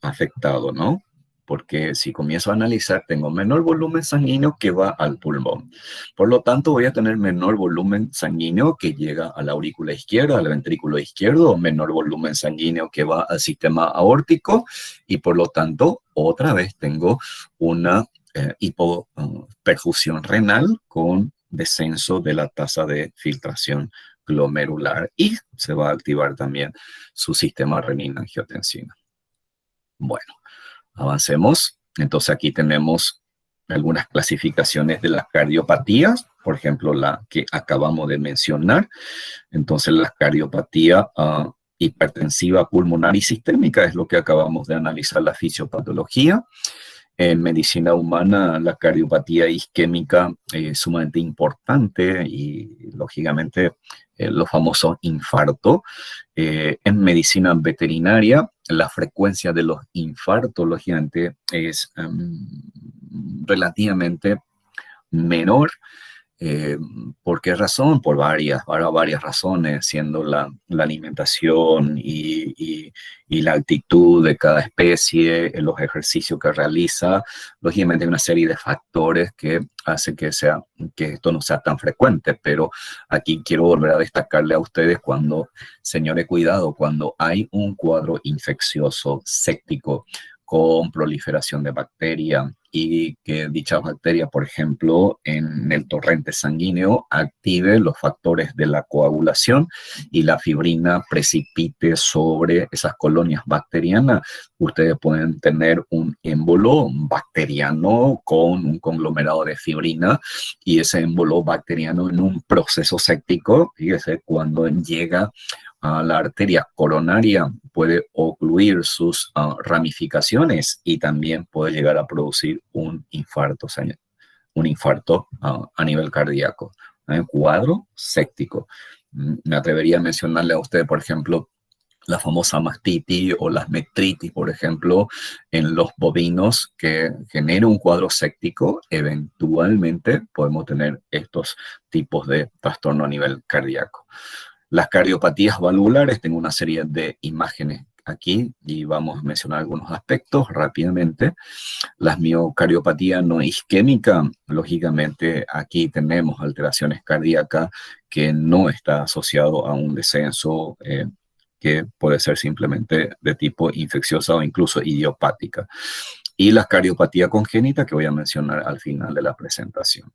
afectado, ¿no? Porque si comienzo a analizar, tengo menor volumen sanguíneo que va al pulmón. Por lo tanto, voy a tener menor volumen sanguíneo que llega a la aurícula izquierda, al ventrículo izquierdo, o menor volumen sanguíneo que va al sistema aórtico, y por lo tanto, otra vez tengo una hipoperfusión renal con descenso de la tasa de filtración glomerular, y se va a activar también su sistema renina-angiotensina. Bueno, avancemos. Entonces aquí tenemos algunas clasificaciones de las cardiopatías, por ejemplo, la que acabamos de mencionar. Entonces la cardiopatía hipertensiva pulmonar y sistémica es lo que acabamos de analizar, la fisiopatología. En medicina humana, la cardiopatía isquémica es sumamente importante y, lógicamente, los famosos infartos. En medicina veterinaria, la frecuencia de los infartos, lógicamente, es relativamente menor. ¿Por qué razón? Por varias razones, siendo la alimentación y la actitud de cada especie, los ejercicios que realiza, lógicamente hay una serie de factores que hace que esto no sea tan frecuente, pero aquí quiero volver a destacarle a ustedes señores, cuidado, cuando hay un cuadro infeccioso séptico con proliferación de bacterias, y que dicha bacteria, por ejemplo, en el torrente sanguíneo active los factores de la coagulación y la fibrina precipite sobre esas colonias bacterianas, ustedes pueden tener un émbolo bacteriano con un conglomerado de fibrina, y ese émbolo bacteriano en un proceso séptico, fíjese, cuando llega a la arteria coronaria, puede ocluir sus ramificaciones y también puede llegar a producir un infarto a nivel cardíaco. Cuadro séptico. Me atrevería a mencionarle a usted, por ejemplo, la famosa mastitis o las metritis, por ejemplo, en los bovinos, que genera un cuadro séptico. Eventualmente podemos tener estos tipos de trastorno a nivel cardíaco. Las cardiopatías valvulares, tengo una serie de imágenes aquí, y vamos a mencionar algunos aspectos rápidamente. La miocardiopatía no isquémica, lógicamente aquí tenemos alteraciones cardíacas que no está asociado a un descenso que puede ser simplemente de tipo infecciosa o incluso idiopática. Y la cardiopatía congénita que voy a mencionar al final de la presentación.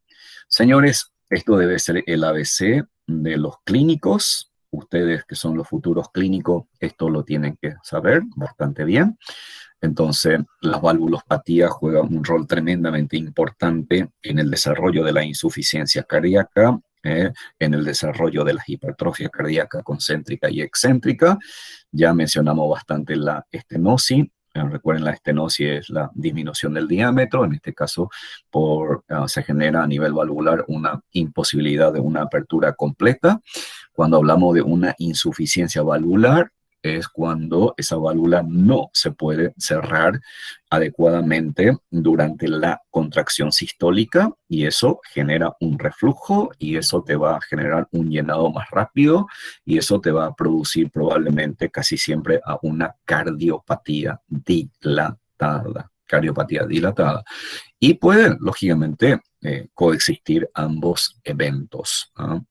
Señores, esto debe ser el ABC de los clínicos. Ustedes que son los futuros clínicos, esto lo tienen que saber bastante bien. Entonces, las valvulopatías juegan un rol tremendamente importante en el desarrollo de la insuficiencia cardíaca, en el desarrollo de las hipertrofias cardíacas concéntrica y excéntrica. Ya mencionamos bastante la estenosis. Recuerden, la estenosis es la disminución del diámetro. En este caso, se genera a nivel valvular una imposibilidad de una apertura completa. Cuando hablamos de una insuficiencia valvular, es cuando esa válvula no se puede cerrar adecuadamente durante la contracción sistólica, y eso genera un reflujo y eso te va a generar un llenado más rápido y eso te va a producir probablemente casi siempre a una cardiopatía dilatada. Cardiopatía dilatada. Y pueden, lógicamente, coexistir ambos eventos, ¿no?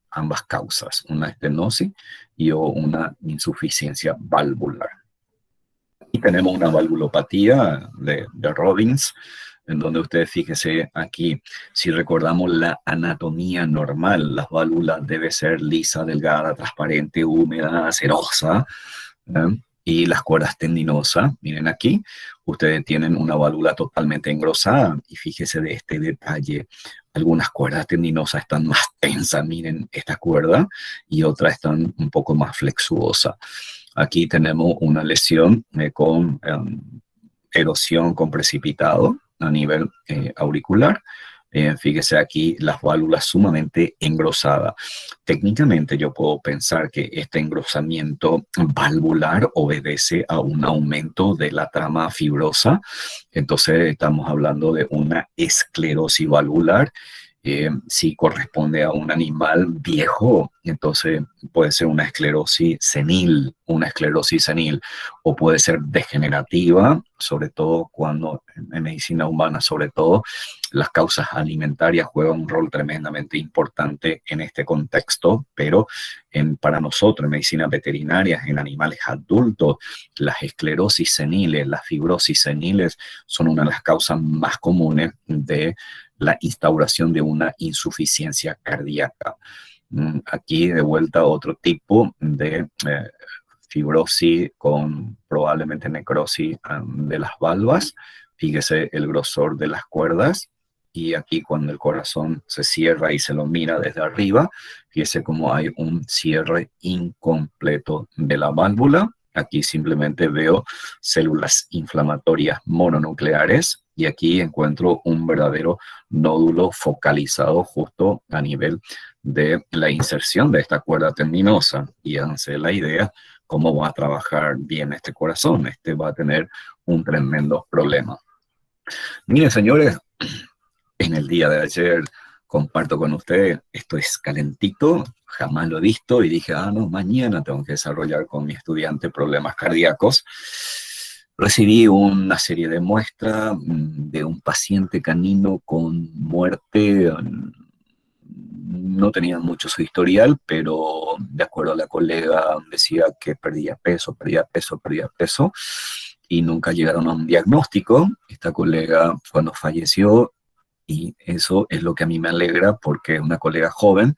Ambas causas, una estenosis y una insuficiencia valvular. Y tenemos una valvulopatía de Robbins, en donde ustedes fíjense aquí, si recordamos la anatomía normal, la válvula debe ser lisa, delgada, transparente, húmeda, cerosa, ¿eh? Y las cuerdas tendinosas, miren aquí, ustedes tienen una válvula totalmente engrosada y fíjese de este detalle. Algunas cuerdas tendinosas están más tensas, miren esta cuerda, y otras están un poco más flexuosas. Aquí tenemos una lesión con erosión con precipitado a nivel auricular. Fíjese aquí las válvulas sumamente engrosadas. Técnicamente yo puedo pensar que este engrosamiento valvular obedece a un aumento de la trama fibrosa. Entonces estamos hablando de una esclerosis valvular. Si corresponde a un animal viejo, entonces puede ser una esclerosis senil, o puede ser degenerativa, sobre todo cuando en medicina humana, sobre todo, las causas alimentarias juegan un rol tremendamente importante en este contexto, pero para nosotros en medicina veterinaria, en animales adultos, las esclerosis seniles, las fibrosis seniles son una de las causas más comunes de la instauración de una insuficiencia cardíaca. Aquí de vuelta otro tipo de fibrosis con probablemente necrosis de las valvas. Fíjese el grosor de las cuerdas. Y aquí cuando el corazón se cierra y se lo mira desde arriba, fíjese cómo hay un cierre incompleto de la válvula. Aquí simplemente veo células inflamatorias mononucleares y aquí encuentro un verdadero nódulo focalizado justo a nivel de la inserción de esta cuerda tendinosa. Y háganse la idea cómo va a trabajar bien este corazón. Este va a tener un tremendo problema. Miren, señores, en el día de ayer comparto con ustedes, esto es calentito, jamás lo he visto y dije, no, mañana tengo que desarrollar con mi estudiante problemas cardíacos. Recibí una serie de muestras de un paciente canino con muerte. No tenía mucho su historial, pero de acuerdo a la colega decía que perdía peso, y nunca llegaron a un diagnóstico. Esta colega cuando falleció, y eso es lo que a mí me alegra porque es una colega joven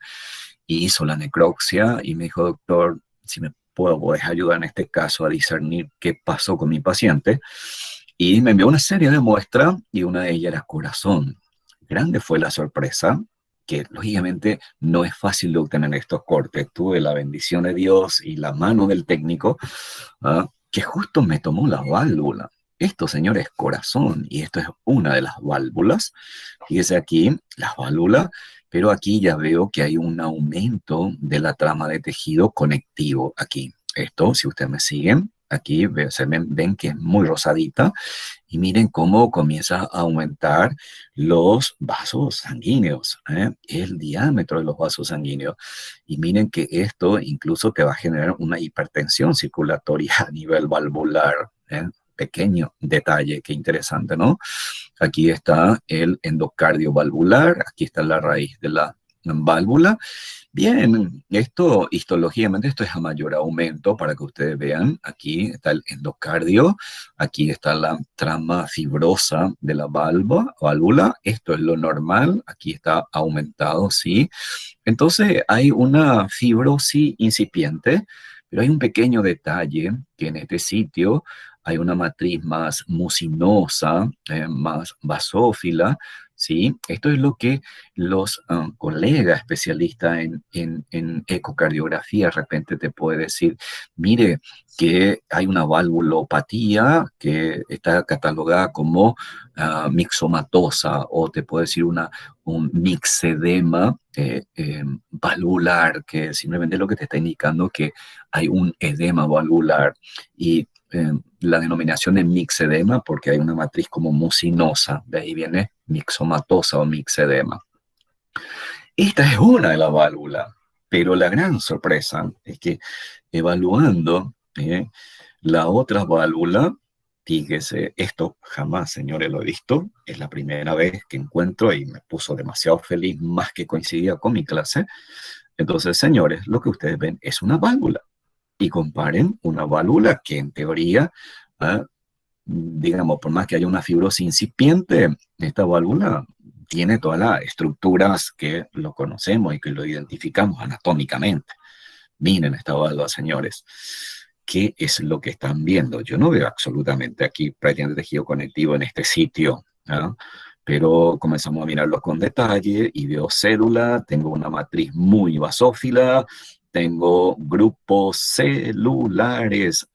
y hizo la necropsia y me dijo, doctor, si me puedes ayudar en este caso a discernir qué pasó con mi paciente. Y me envió una serie de muestras y una de ellas era corazón. Grande fue la sorpresa, que lógicamente no es fácil de obtener estos cortes. Tuve la bendición de Dios y la mano del técnico, que justo me tomó la válvula. Esto, señores, es corazón, y esto es una de las válvulas. Fíjese aquí, las válvulas, pero aquí ya veo que hay un aumento de la trama de tejido conectivo aquí. Esto, si ustedes me siguen, aquí ven que es muy rosadita, y miren cómo comienza a aumentar los vasos sanguíneos, el diámetro de los vasos sanguíneos. Y miren que esto incluso te va a generar una hipertensión circulatoria a nivel valvular. Pequeño detalle, qué interesante, ¿no? Aquí está el endocardio valvular, aquí está la raíz de la válvula. Bien, esto histológicamente esto es a mayor aumento para que ustedes vean. Aquí está el endocardio, aquí está la trama fibrosa de la válvula. Esto es lo normal, aquí está aumentado, ¿sí? Entonces hay una fibrosis incipiente, pero hay un pequeño detalle que en este sitio hay una matriz más mucinosa, más basófila, ¿sí? Esto es lo que los colegas especialistas en ecocardiografía de repente te puede decir, mire, que hay una valvulopatía que está catalogada como mixomatosa, o te puede decir un mixedema valvular, que simplemente lo que te está indicando que hay un edema valvular. Y la denominación de mixedema porque hay una matriz como mucinosa, de ahí viene mixomatosa o mixedema. Esta es una de las válvulas, pero la gran sorpresa es que evaluando la otra válvula, fíjese, esto jamás, señores, lo he visto, es la primera vez que encuentro y me puso demasiado feliz, más que coincidía con mi clase. Entonces, señores, lo que ustedes ven es una válvula y comparen una válvula que en teoría, ¿ah? Digamos, por más que haya una fibrosis incipiente, esta válvula tiene todas las estructuras que lo conocemos y que lo identificamos anatómicamente. Miren esta válvula, señores. ¿Qué es lo que están viendo? Yo no veo absolutamente aquí prácticamente tejido conectivo en este sitio, ¿ah? Pero comenzamos a mirarlo con detalle y veo célula, tengo una matriz muy basófila, tengo grupos celulares,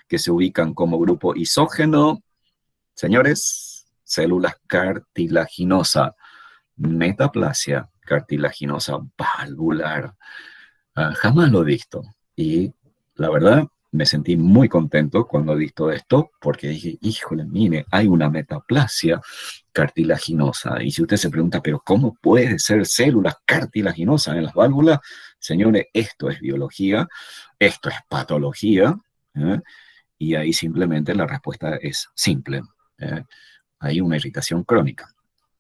que se ubican como grupo isógeno. Señores, células cartilaginosas, metaplasia cartilaginosa valvular. Jamás lo he visto. Y la verdad, me sentí muy contento cuando he visto esto, porque dije, híjole, mire, hay una metaplasia cartilaginosa. Y si usted se pregunta, pero ¿cómo puede ser células cartilaginosas en las válvulas? Señores, esto es biología, esto es patología, ¿eh? Y ahí simplemente la respuesta es simple. ¿Eh? Hay una irritación crónica,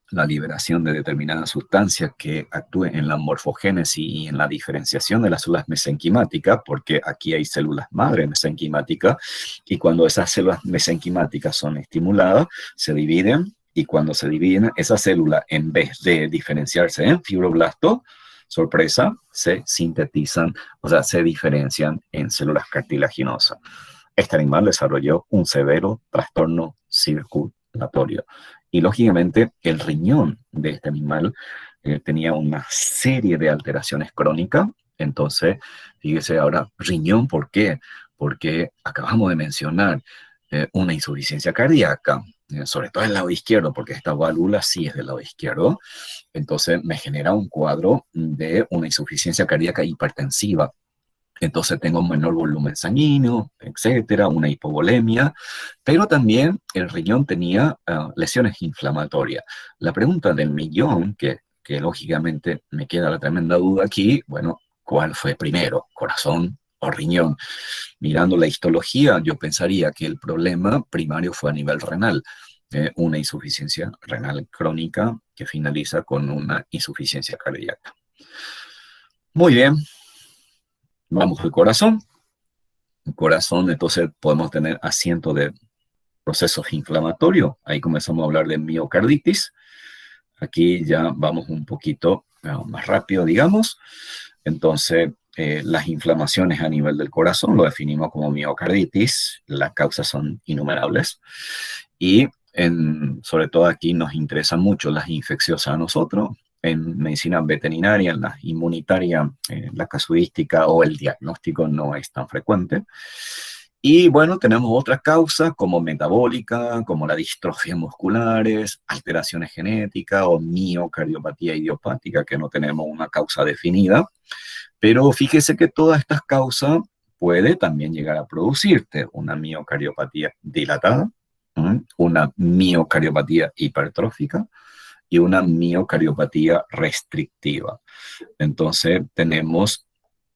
la liberación de determinadas sustancias que actúen en la morfogénesis y en la diferenciación de las células mesenquimáticas, porque aquí hay células madre mesenquimáticas, y cuando esas células mesenquimáticas son estimuladas, se dividen, y cuando se dividen, esas células, en vez de diferenciarse en fibroblastos, sorpresa, se sintetizan, o sea, se diferencian en células cartilaginosas. Este animal desarrolló un severo trastorno circulatorio. Y lógicamente el riñón de este animal tenía una serie de alteraciones crónicas. Entonces, fíjese ahora, riñón, ¿por qué? Porque acabamos de mencionar una insuficiencia cardíaca, sobre todo el lado izquierdo, porque esta válvula sí es del lado izquierdo. Entonces me genera un cuadro de una insuficiencia cardíaca hipertensiva. Entonces tengo un menor volumen sanguíneo, etcétera, una hipovolemia, pero también el riñón tenía lesiones inflamatorias. La pregunta del millón, que lógicamente me queda la tremenda duda aquí, bueno, ¿cuál fue primero, corazón o riñón? Mirando la histología, yo pensaría que el problema primario fue a nivel renal, una insuficiencia renal crónica que finaliza con una insuficiencia cardíaca. Muy bien, vamos al corazón. El corazón, entonces podemos tener asiento de procesos inflamatorios. Ahí comenzamos a hablar de miocarditis. Aquí ya vamos un poquito más rápido, digamos. Entonces, las inflamaciones a nivel del corazón lo definimos como miocarditis. Las causas son innumerables. Y sobre todo aquí nos interesan mucho las infecciosas a nosotros. En medicina veterinaria, en la inmunitaria, la casuística o el diagnóstico no es tan frecuente. Y bueno, tenemos otras causas como metabólica, como la distrofia musculares, alteraciones genéticas o miocardiopatía idiopática, que no tenemos una causa definida. Pero fíjese que todas estas causas puede también llegar a producirte una miocardiopatía dilatada, una miocardiopatía hipertrófica y una miocardiopatía restrictiva. Entonces, tenemos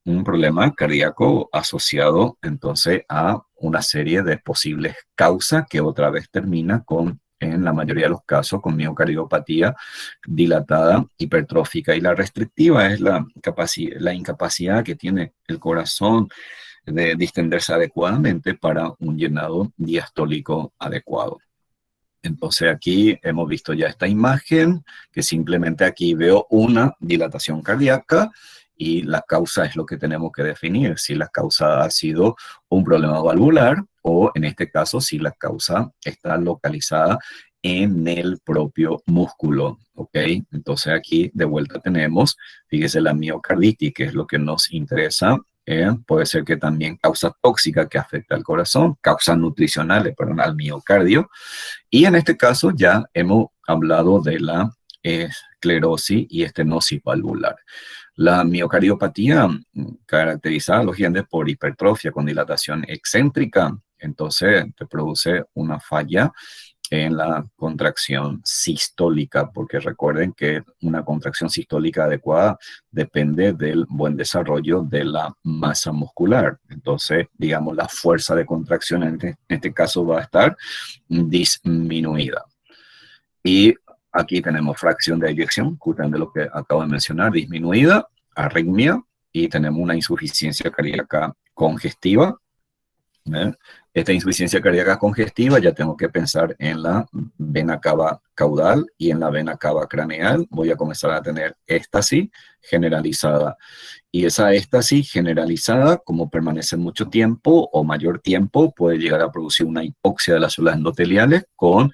un problema cardíaco asociado entonces a una serie de posibles causas que otra vez termina con, en la mayoría de los casos, con miocardiopatía dilatada, hipertrófica. Y la restrictiva es la incapacidad que tiene el corazón de distenderse adecuadamente para un llenado diastólico adecuado. Entonces aquí hemos visto ya esta imagen, que simplemente aquí veo una dilatación cardíaca y la causa es lo que tenemos que definir, si la causa ha sido un problema valvular o en este caso si la causa está localizada en el propio músculo, ¿ok? Entonces aquí de vuelta tenemos, fíjese, la miocarditis, que es lo que nos interesa. Puede ser que también causa tóxica que afecta al corazón, causas nutricionales, perdón, al miocardio. Y en este caso ya hemos hablado de la esclerosis y estenosis valvular. La miocardiopatía, caracterizada lógicamente por hipertrofia con dilatación excéntrica, entonces te produce una falla en la contracción sistólica, porque recuerden que una contracción sistólica adecuada depende del buen desarrollo de la masa muscular. Entonces, digamos, la fuerza de contracción en este caso va a estar disminuida. Y aquí tenemos fracción de eyección, justamente lo que acabo de mencionar, disminuida, arritmia, y tenemos una insuficiencia cardíaca congestiva. Esta insuficiencia cardíaca congestiva ya tengo que pensar en la vena cava caudal y en la vena cava craneal. Voy a comenzar a tener éstasis generalizada. Y esa éstasis generalizada, como permanece mucho tiempo o mayor tiempo, puede llegar a producir una hipoxia de las células endoteliales con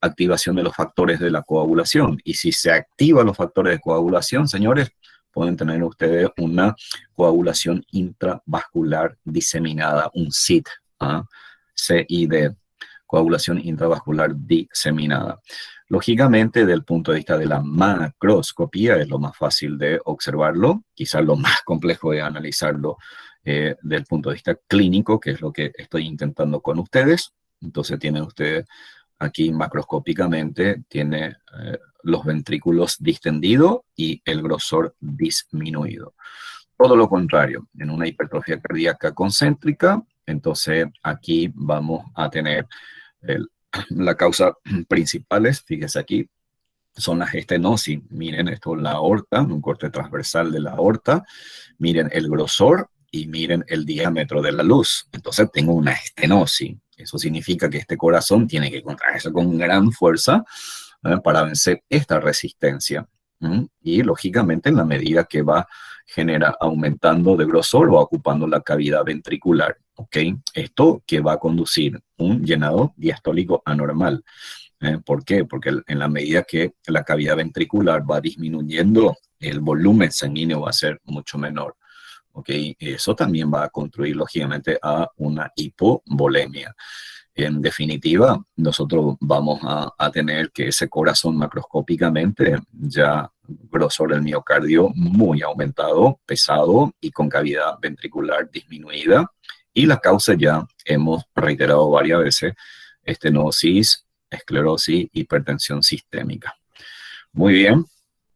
activación de los factores de la coagulación. Y si se activan los factores de coagulación, señores, pueden tener ustedes una coagulación intravascular diseminada, un CID, CID, coagulación intravascular diseminada. Lógicamente, desde el punto de vista de la macroscopía, es lo más fácil de observarlo, quizás lo más complejo de analizarlo desde el punto de vista clínico, que es lo que estoy intentando con ustedes. Entonces tienen ustedes aquí macroscópicamente, tiene los ventrículos distendidos y el grosor disminuido. Todo lo contrario, en una hipertrofia cardíaca concéntrica, entonces aquí vamos a tener la causa principales, fíjese aquí, son las estenosis. Miren esto, la aorta, un corte transversal de la aorta, miren el grosor y miren el diámetro de la luz. Entonces tengo una estenosis. Eso significa que este corazón tiene que contraerse con gran fuerza para vencer esta resistencia. Y lógicamente en la medida que va aumentando de grosor, va ocupando la cavidad ventricular. ¿Ok? Esto que va a conducir un llenado diastólico anormal. ¿Por qué? Porque en la medida que la cavidad ventricular va disminuyendo, el volumen sanguíneo va a ser mucho menor. ¿Ok? Eso también va a contribuir lógicamente a una hipovolemia. En definitiva, nosotros vamos a tener que ese corazón macroscópicamente ya grosor del miocardio muy aumentado, pesado y con cavidad ventricular disminuida. Y la causa ya hemos reiterado varias veces, estenosis, esclerosis, hipertensión sistémica. Muy bien,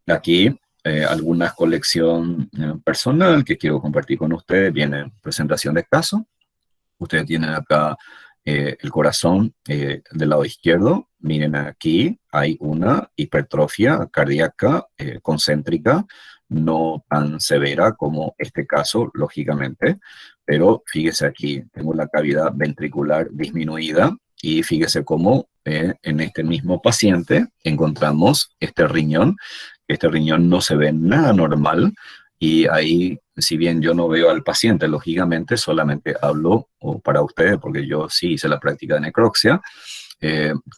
aquí alguna colección personal que quiero compartir con ustedes. Viene presentación de caso. Ustedes tienen acá el corazón del lado izquierdo. Miren aquí, hay una hipertrofia cardíaca concéntrica, no tan severa como este caso, lógicamente, pero fíjese aquí, tengo la cavidad ventricular disminuida y fíjese cómo en este mismo paciente encontramos este riñón. Este riñón no se ve nada normal y ahí, si bien yo no veo al paciente, lógicamente solamente hablo para ustedes porque yo sí hice la práctica de necropsia.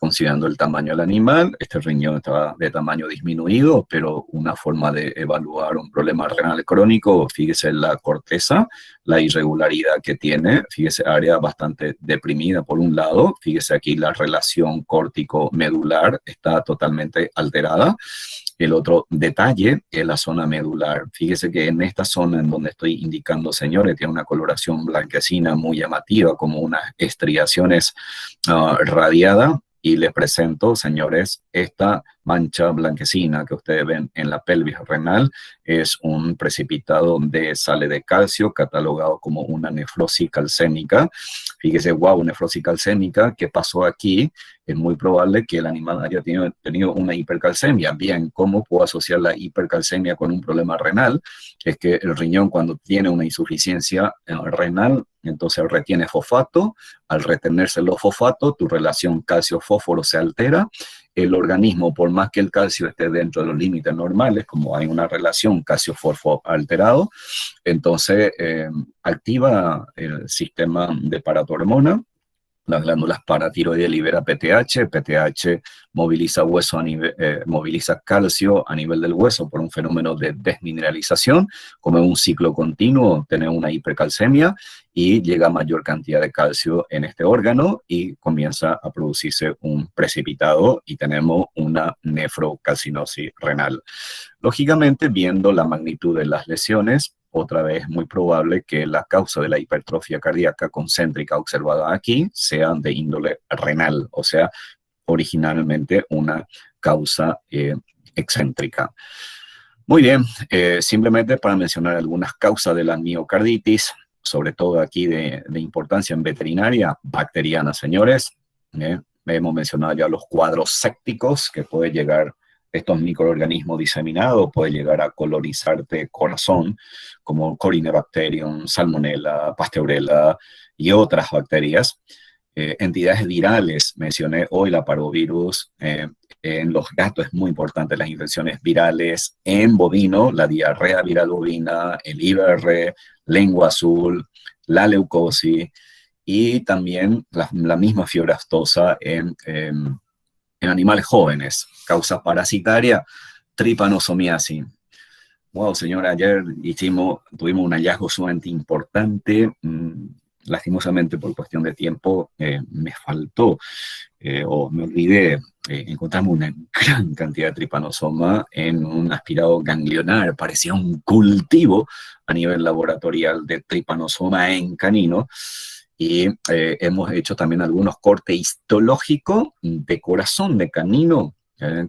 Considerando el tamaño del animal, este riñón estaba de tamaño disminuido, pero una forma de evaluar un problema renal crónico, fíjese la corteza, la irregularidad que tiene, fíjese área bastante deprimida por un lado, fíjese aquí la relación córtico-medular está totalmente alterada, El otro detalle es la zona medular. Fíjese que en esta zona en donde estoy indicando, señores, tiene una coloración blanquecina muy llamativa, como unas estriaciones radiadas. Y les presento, señores, esta mancha blanquecina que ustedes ven en la pelvis renal es un precipitado de sales de calcio catalogado como una nefrosis calcémica. Fíjese, wow, nefrosis calcémica, ¿qué pasó aquí? Es muy probable que el animal haya tenido una hipercalcemia. Bien, ¿cómo puedo asociar la hipercalcemia con un problema renal? Es que el riñón, cuando tiene una insuficiencia renal, entonces retiene fosfato. Al retenerse los fosfatos, tu relación calcio-fósforo se altera. El organismo, por más que el calcio esté dentro de los límites normales, como hay una relación calcio-fósforo alterado, entonces activa el sistema de paratormona. Las glándulas paratiroides libera PTH, PTH moviliza hueso moviliza calcio a nivel del hueso por un fenómeno de desmineralización, como en un ciclo continuo, tener una hipercalcemia y llega mayor cantidad de calcio en este órgano y comienza a producirse un precipitado y tenemos una nefrocalcinosis renal. Lógicamente, viendo la magnitud de las lesiones, otra vez es muy probable que la causa de la hipertrofia cardíaca concéntrica observada aquí sea de índole renal, o sea, originalmente una causa excéntrica. Muy bien, simplemente para mencionar algunas causas de la miocarditis, sobre todo aquí de importancia en veterinaria, bacteriana, señores. Hemos mencionado ya los cuadros sépticos que puede llegar estos microorganismos diseminados, puede llegar a colonizarte corazón, como Corynebacterium, Salmonella, Pasteurella y otras bacterias. Entidades virales, mencioné hoy la parvovirus, en los gatos es muy importante las infecciones virales, en bovino, la diarrea viral bovina, el IBR, lengua azul, la leucosis y también la misma fiebre aftosa en animales jóvenes. Causa parasitaria, trypanosomiasis. Wow, señora, ayer tuvimos un hallazgo sumamente importante. Lastimosamente, por cuestión de tiempo, me faltó o me olvidé. Encontramos una gran cantidad de tripanosoma en un aspirado ganglionar. Parecía un cultivo a nivel laboratorial de tripanosoma en canino. Y hemos hecho también algunos cortes histológicos de corazón de canino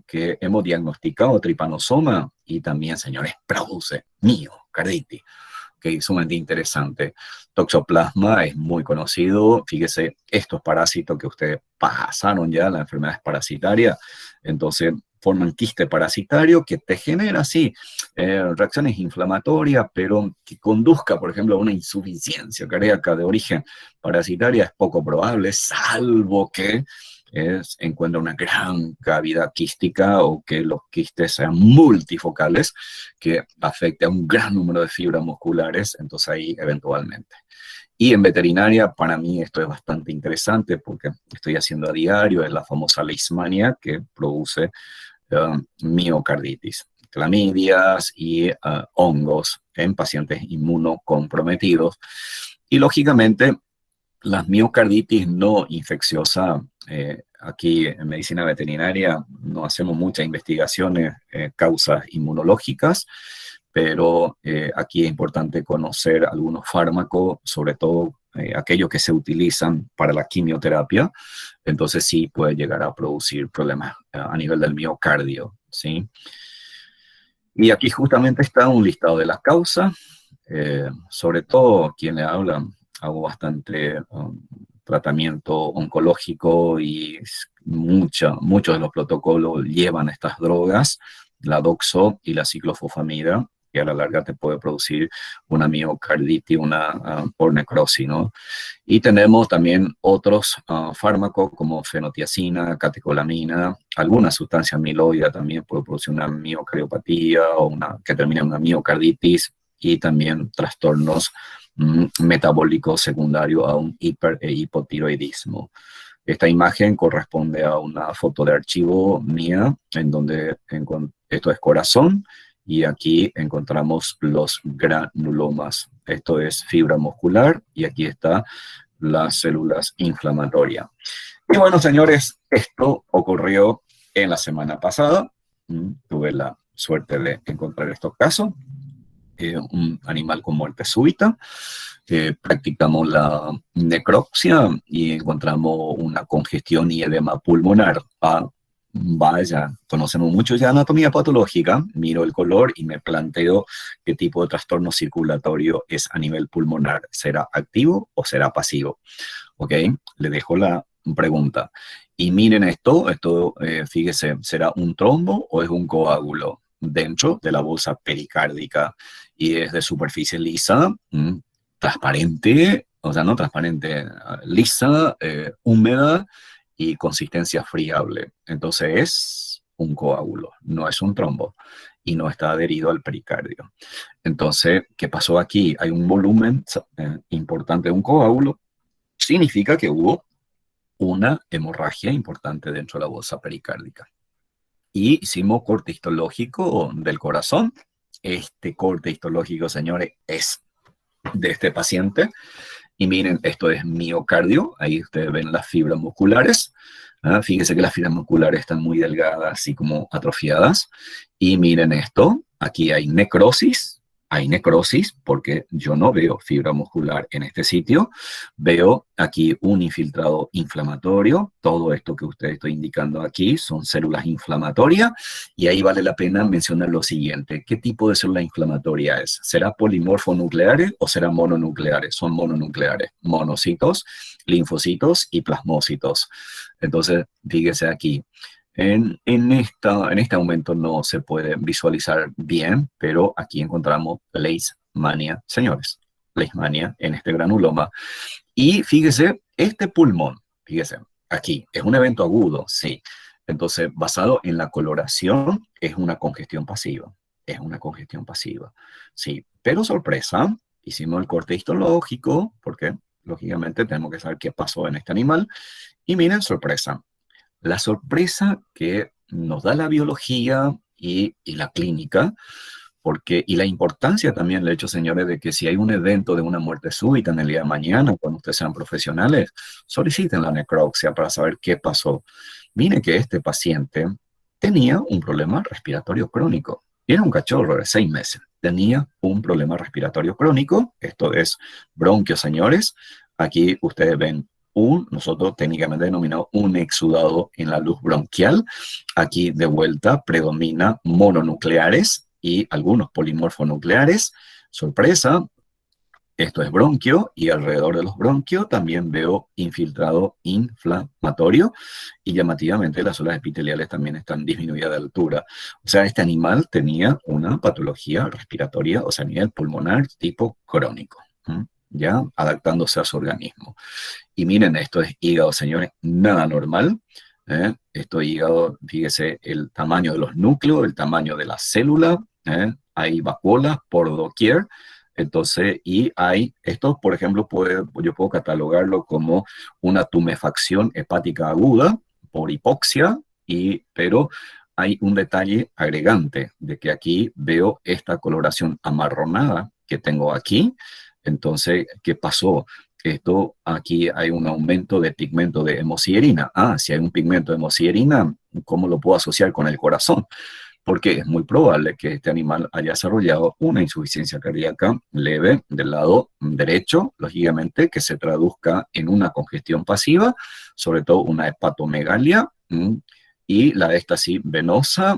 que hemos diagnosticado tripanosoma y también, señores, produce miocarditis, que es sumamente interesante. Toxoplasma es muy conocido. Fíjese, estos parásitos que ustedes pasaron ya, la enfermedad parasitaria, entonces forman quiste parasitario que te genera, sí, reacciones inflamatorias, pero que conduzca, por ejemplo, a una insuficiencia cardíaca de origen parasitaria es poco probable, salvo que encuentra una gran cavidad quística o que los quistes sean multifocales, que afecte a un gran número de fibras musculares, entonces ahí eventualmente. Y en veterinaria, para mí esto es bastante interesante porque estoy haciendo a diario, es la famosa leishmania que produce miocarditis, clamidias y hongos en pacientes inmunocomprometidos. Y lógicamente, las miocarditis no infecciosas, aquí en medicina veterinaria no hacemos muchas investigaciones, causas inmunológicas, pero aquí es importante conocer algunos fármacos, sobre todo aquellos que se utilizan para la quimioterapia, entonces sí puede llegar a producir problemas a nivel del miocardio, ¿sí? Y aquí justamente está un listado de las causas, sobre todo quien le habla, hago bastante tratamiento oncológico y muchos de los protocolos llevan estas drogas, la doxo y la ciclofosfamida, que a la larga te puede producir una miocarditis, una por necrosis, ¿no? Y tenemos también otros fármacos como fenotiazina, catecolamina, alguna sustancia amiloide también puede producir una miocardiopatía o que termina en una miocarditis y también trastornos metabólicos secundarios a un hiper e hipotiroidismo. Esta imagen corresponde a una foto de archivo mía en donde esto es corazón y aquí encontramos los granulomas. Esto es fibra muscular y aquí está las células inflamatorias. Y bueno, señores, esto ocurrió en la semana pasada. tuve la suerte de encontrar estos casos. Un animal con muerte súbita. Practicamos la necropsia y encontramos una congestión y edema pulmonar. Vaya, conocemos mucho ya anatomía patológica, miro el color y me planteo qué tipo de trastorno circulatorio es a nivel pulmonar. ¿Será activo o será pasivo? ¿Ok? Le dejo la pregunta. Y miren esto, fíjese, ¿será un trombo o es un coágulo dentro de la bolsa pericárdica? Y es de superficie lisa, transparente, o sea, no transparente, lisa, húmeda y consistencia friable. Entonces es un coágulo, no es un trombo y no está adherido al pericardio. Entonces, ¿qué pasó aquí? Hay un volumen importante de un coágulo, significa que hubo una hemorragia importante dentro de la bolsa pericárdica. Y hicimos corte histológico del corazón. Este corte histológico, señores, es de este paciente. Y miren, esto es miocardio. Ahí ustedes ven las fibras musculares. Fíjense que las fibras musculares están muy delgadas, así como atrofiadas. Y miren esto. Aquí hay necrosis. Hay necrosis porque yo no veo fibra muscular en este sitio. Veo aquí un infiltrado inflamatorio. Todo esto que ustedes estoy indicando aquí son células inflamatorias. Y ahí vale la pena mencionar lo siguiente. ¿Qué tipo de célula inflamatoria es? ¿Será polimorfonucleares o serán mononucleares? Son mononucleares. Monocitos, linfocitos y plasmócitos. Entonces, fíjese aquí. En este momento no se puede visualizar bien, pero aquí encontramos Leishmania, señores. Leishmania en este granuloma. Y fíjese, este pulmón, fíjese, aquí es un evento agudo, sí. Entonces, basado en la coloración, es una congestión pasiva. Es una congestión pasiva, sí. Pero sorpresa, hicimos el corte histológico, porque lógicamente tenemos que saber qué pasó en este animal. Y miren, sorpresa. La sorpresa que nos da la biología y la clínica, y la importancia también, el hecho, señores, de que si hay un evento de una muerte súbita en el día de mañana, cuando ustedes sean profesionales, soliciten la necropsia para saber qué pasó. Miren que este paciente tenía un problema respiratorio crónico. Era un cachorro de 6 meses. Tenía un problema respiratorio crónico. Esto es bronquio, señores. Aquí ustedes ven nosotros técnicamente denominado un exudado en la luz bronquial. Aquí de vuelta predomina mononucleares y algunos polimorfonucleares. Sorpresa, esto es bronquio y alrededor de los bronquios también veo infiltrado inflamatorio y llamativamente las células epiteliales también están disminuidas de altura. O sea, este animal tenía una patología respiratoria, o sea, a nivel pulmonar tipo crónico, ya adaptándose a su organismo. Y miren, esto es hígado, señores, nada normal. Esto es hígado, fíjese el tamaño de los núcleos, el tamaño de la célula. Hay vacuolas por doquier. Entonces, y hay, esto, por ejemplo, yo puedo catalogarlo como una tumefacción hepática aguda por hipoxia, pero hay un detalle agregante de que aquí veo esta coloración amarronada que tengo aquí. Entonces, ¿qué pasó? Esto, aquí hay un aumento de pigmento de hemosiderina. Si hay un pigmento de hemosiderina, ¿cómo lo puedo asociar con el corazón? Porque es muy probable que este animal haya desarrollado una insuficiencia cardíaca leve del lado derecho, lógicamente, que se traduzca en una congestión pasiva, sobre todo una hepatomegalia, y la éstasis venosa,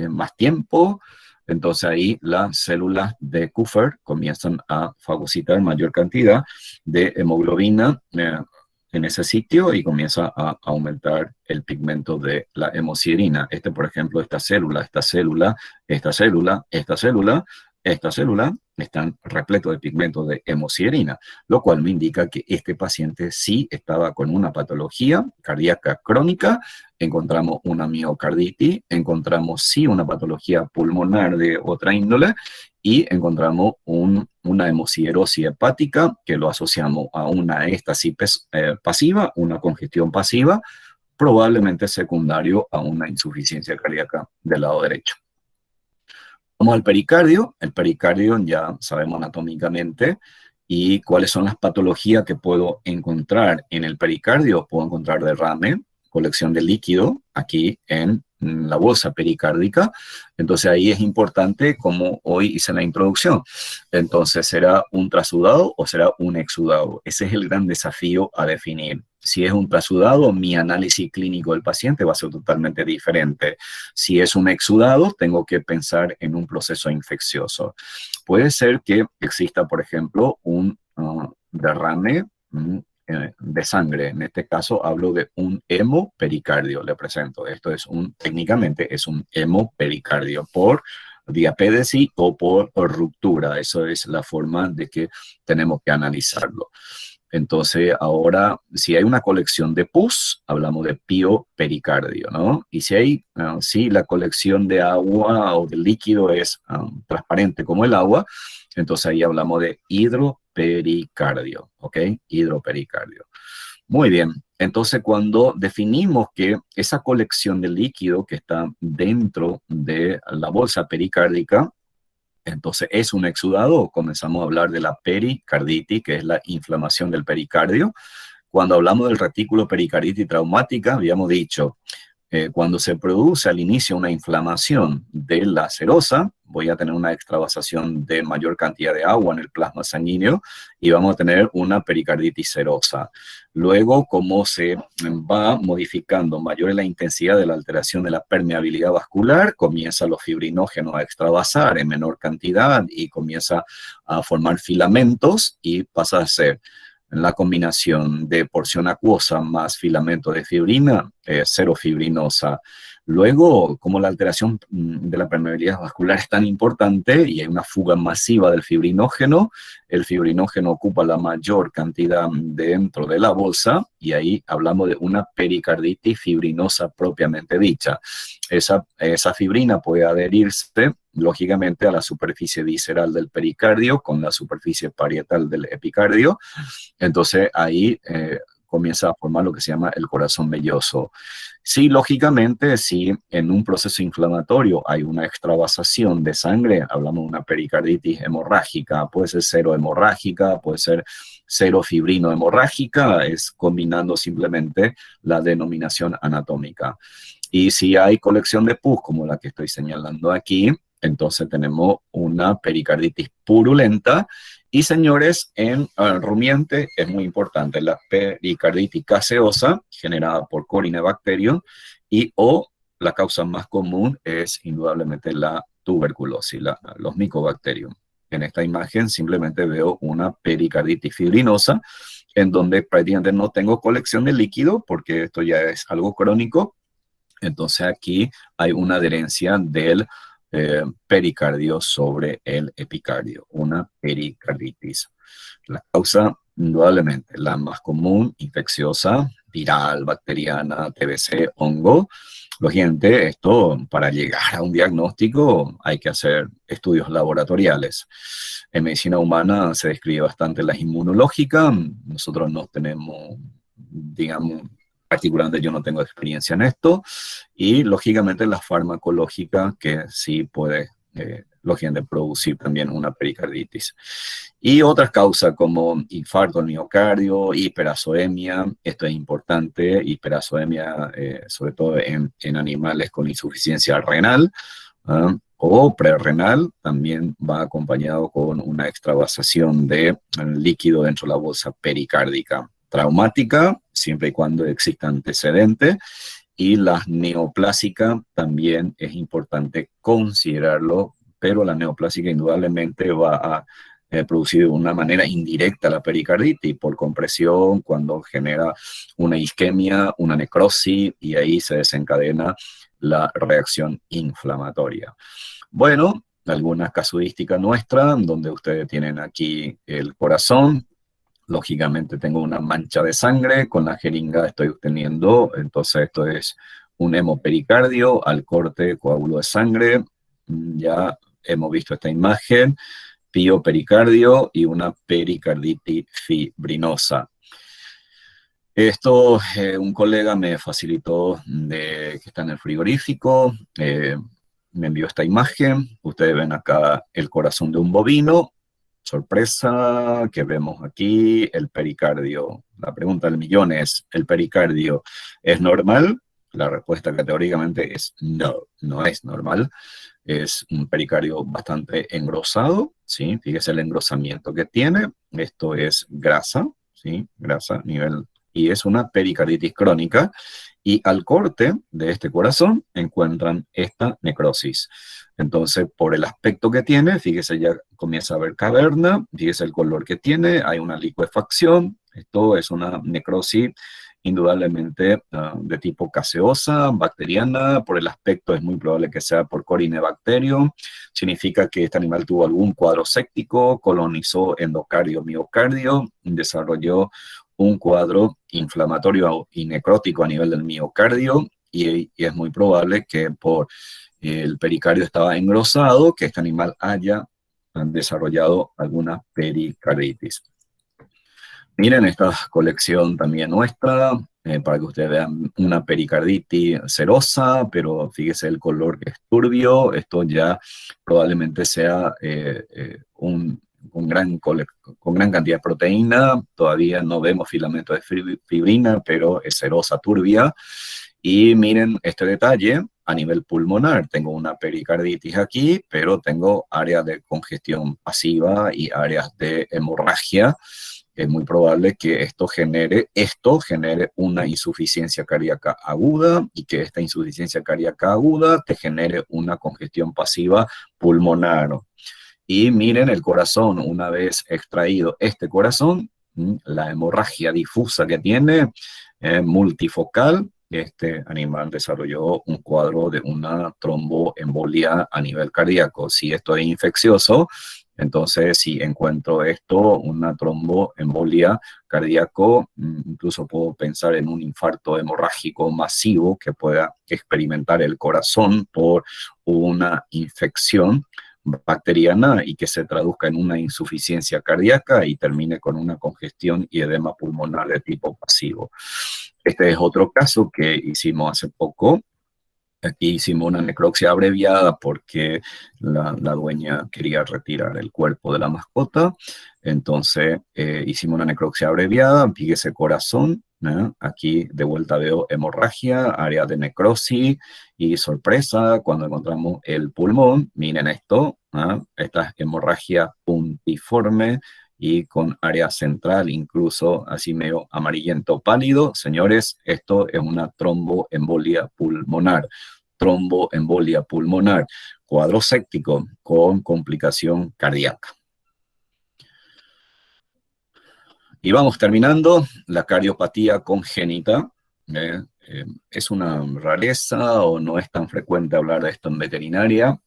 más tiempo. Entonces ahí las células de Kupffer comienzan a fagocitar mayor cantidad de hemoglobina en ese sitio y comienza a aumentar el pigmento de la hemosiderina. Por ejemplo, esta célula, esta célula, esta célula, esta célula, esta célula están repletos de pigmento de hemosiderina, lo cual me indica que este paciente sí estaba con una patología cardíaca crónica. Encontramos una miocarditis, encontramos sí una patología pulmonar de otra índole y encontramos una hemosiderosis hepática que lo asociamos a una éstasis pasiva, una congestión pasiva, probablemente secundario a una insuficiencia cardíaca del lado derecho. Vamos al pericardio. El pericardio ya sabemos anatómicamente. ¿Y cuáles son las patologías que puedo encontrar en el pericardio? Puedo encontrar derrame, colección de líquido aquí en la bolsa pericárdica. Entonces ahí es importante, como hoy hice en la introducción, entonces ¿será un trasudado o será un exudado? Ese es el gran desafío a definir. Si es un trasudado, mi análisis clínico del paciente va a ser totalmente diferente. Si es un exudado, tengo que pensar en un proceso infeccioso. Puede ser que exista, por ejemplo, un derrame de sangre. En este caso hablo de un hemopericardio, le presento. Esto es técnicamente es un hemopericardio por diapédesis o por ruptura. Eso es la forma de que tenemos que analizarlo. Entonces, ahora, si hay una colección de pus, hablamos de piopericardio, ¿no? Y si la colección de agua o de líquido es transparente como el agua, entonces ahí hablamos de hidropericardio, ¿ok? Hidropericardio. Muy bien. Entonces, cuando definimos que esa colección de líquido que está dentro de la bolsa pericárdica, entonces, ¿es un exudado? Comenzamos a hablar de la pericarditis, que es la inflamación del pericardio. Cuando hablamos del retículo pericarditis traumática, habíamos dicho, cuando se produce al inicio una inflamación de la serosa, voy a tener una extravasación de mayor cantidad de agua en el plasma sanguíneo y vamos a tener una pericarditis serosa. Luego, como se va modificando mayor la intensidad de la alteración de la permeabilidad vascular, comienzan los fibrinógenos a extravasar en menor cantidad y comienza a formar filamentos y pasa a ser la combinación de porción acuosa más filamento de fibrina, serofibrinosa. Luego, como la alteración de la permeabilidad vascular es tan importante y hay una fuga masiva del fibrinógeno, el fibrinógeno ocupa la mayor cantidad dentro de la bolsa y ahí hablamos de una pericarditis fibrinosa propiamente dicha. Esa fibrina puede adherirse lógicamente a la superficie visceral del pericardio con la superficie parietal del epicardio. Entonces ahí comienza a formar lo que se llama el corazón velloso. Sí, lógicamente, si en un proceso inflamatorio hay una extravasación de sangre, hablamos de una pericarditis hemorrágica, puede ser serohemorrágica, puede ser serofibrino hemorrágica, es combinando simplemente la denominación anatómica. Y si hay colección de pus, como la que estoy señalando aquí, entonces tenemos una pericarditis purulenta. Y señores, en rumiante es muy importante la pericarditis gaseosa generada por Corynebacterium o la causa más común es indudablemente la tuberculosis, los Mycobacterium. En esta imagen simplemente veo una pericarditis fibrinosa en donde prácticamente no tengo colección de líquido porque esto ya es algo crónico. Entonces aquí hay una adherencia del pericardio sobre el epicardio, una pericarditis. La causa, indudablemente, la más común, infecciosa, viral, bacteriana, TBC, hongo. Lógicamente, esto para llegar a un diagnóstico hay que hacer estudios laboratoriales. En medicina humana se describe bastante la inmunológica. Nosotros no tenemos, digamos, particularmente yo no tengo experiencia en esto, y lógicamente la farmacológica que sí puede, lógicamente, producir también una pericarditis. Y otras causas como infarto al miocardio, hiperazoemia, esto es importante, hiperazoemia sobre todo en animales con insuficiencia renal, o prerrenal, también va acompañado con una extravasación de líquido dentro de la bolsa pericárdica. Traumática, siempre y cuando exista antecedente, y la neoplásica también es importante considerarlo, pero la neoplásica indudablemente va a producir de una manera indirecta la pericarditis por compresión, cuando genera una isquemia, una necrosis, y ahí se desencadena la reacción inflamatoria. Bueno, algunas casuísticas nuestras, donde ustedes tienen aquí el corazón. Lógicamente tengo una mancha de sangre, con la jeringa estoy obteniendo, entonces esto es un hemopericardio, al corte coágulo de sangre, ya hemos visto esta imagen, piopericardio y una pericarditis fibrinosa. Esto un colega me facilitó que está en el frigorífico, me envió esta imagen, ustedes ven acá el corazón de un bovino. Sorpresa, que vemos aquí el pericardio la pregunta del millón es, ¿el pericardio es normal? La respuesta categóricamente es no, no es normal. Es un pericardio bastante engrosado, ¿sí? Fíjese el engrosamiento que tiene. Esto es grasa, ¿sí? Grasa a nivel... Y es una pericarditis crónica. Y al corte de este corazón encuentran esta necrosis. Entonces, por el aspecto que tiene, fíjese, ya comienza a haber caverna, fíjese el color que tiene, hay una licuefacción. Esto es una necrosis indudablemente de tipo caseosa, bacteriana. Por el aspecto es muy probable que sea por Corynebacterium. Significa que este animal tuvo algún cuadro séptico, colonizó endocardio, miocardio, desarrolló un cuadro inflamatorio y necrótico a nivel del miocardio, y es muy probable que por el pericardio estaba engrosado, que este animal haya desarrollado alguna pericarditis. Miren esta colección también nuestra, para que ustedes vean una pericarditis serosa, pero fíjese el color que es turbio. Esto ya probablemente sea con gran cantidad de proteína. Todavía no vemos filamento de fibrina, pero es serosa, turbia. Y miren este detalle a nivel pulmonar. Tengo una pericarditis aquí, pero tengo áreas de congestión pasiva y áreas de hemorragia. Es muy probable que esto genere una insuficiencia cardíaca aguda, y que esta insuficiencia cardíaca aguda te genere una congestión pasiva pulmonar. Y miren el corazón, una vez extraído este corazón, la hemorragia difusa que tiene, multifocal. Este animal desarrolló un cuadro de una tromboembolia a nivel cardíaco. Si esto es infeccioso, entonces si encuentro esto, una tromboembolia cardíaco, incluso puedo pensar en un infarto hemorrágico masivo que pueda experimentar el corazón por una infección bacteriana y que se traduzca en una insuficiencia cardíaca y termine con una congestión y edema pulmonar de tipo pasivo. Este es otro caso que hicimos hace poco. Aquí hicimos una necropsia abreviada porque la dueña quería retirar el cuerpo de la mascota. Entonces hicimos una necropsia abreviada, fíjese corazón, ¿eh? Aquí de vuelta veo hemorragia, área de necrosis, y sorpresa cuando encontramos el pulmón. Miren esto, ¿eh? Esta hemorragia puntiforme y con área central, incluso así medio amarillento pálido. Señores, esto es una tromboembolia pulmonar. Tromboembolia pulmonar, cuadro séptico con complicación cardíaca. Y vamos terminando, la cardiopatía congénita. Es una rareza o no es tan frecuente hablar de esto en veterinaria,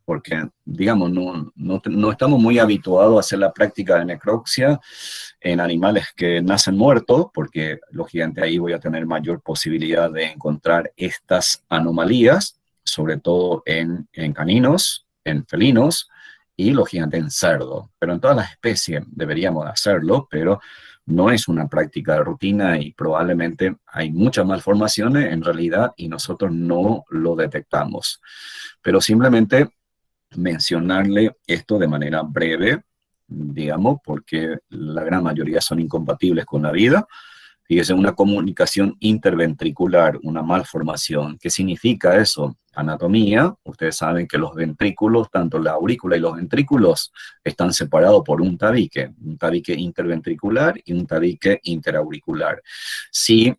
porque, digamos, no estamos muy habituados a hacer la práctica de necropsia en animales que nacen muertos, porque lógicamente ahí voy a tener mayor posibilidad de encontrar estas anomalías, sobre todo en caninos, en felinos, y lógicamente en cerdo. Pero en todas las especies deberíamos hacerlo, pero no es una práctica de rutina y probablemente hay muchas malformaciones en realidad y nosotros no lo detectamos. Pero simplemente mencionarle esto de manera breve, digamos, porque la gran mayoría son incompatibles con la vida. Fíjese, una comunicación interventricular, una malformación. ¿Qué significa eso? Anatomía, ustedes saben que los ventrículos, tanto la aurícula y los ventrículos, están separados por un tabique interventricular y un tabique interauricular. Si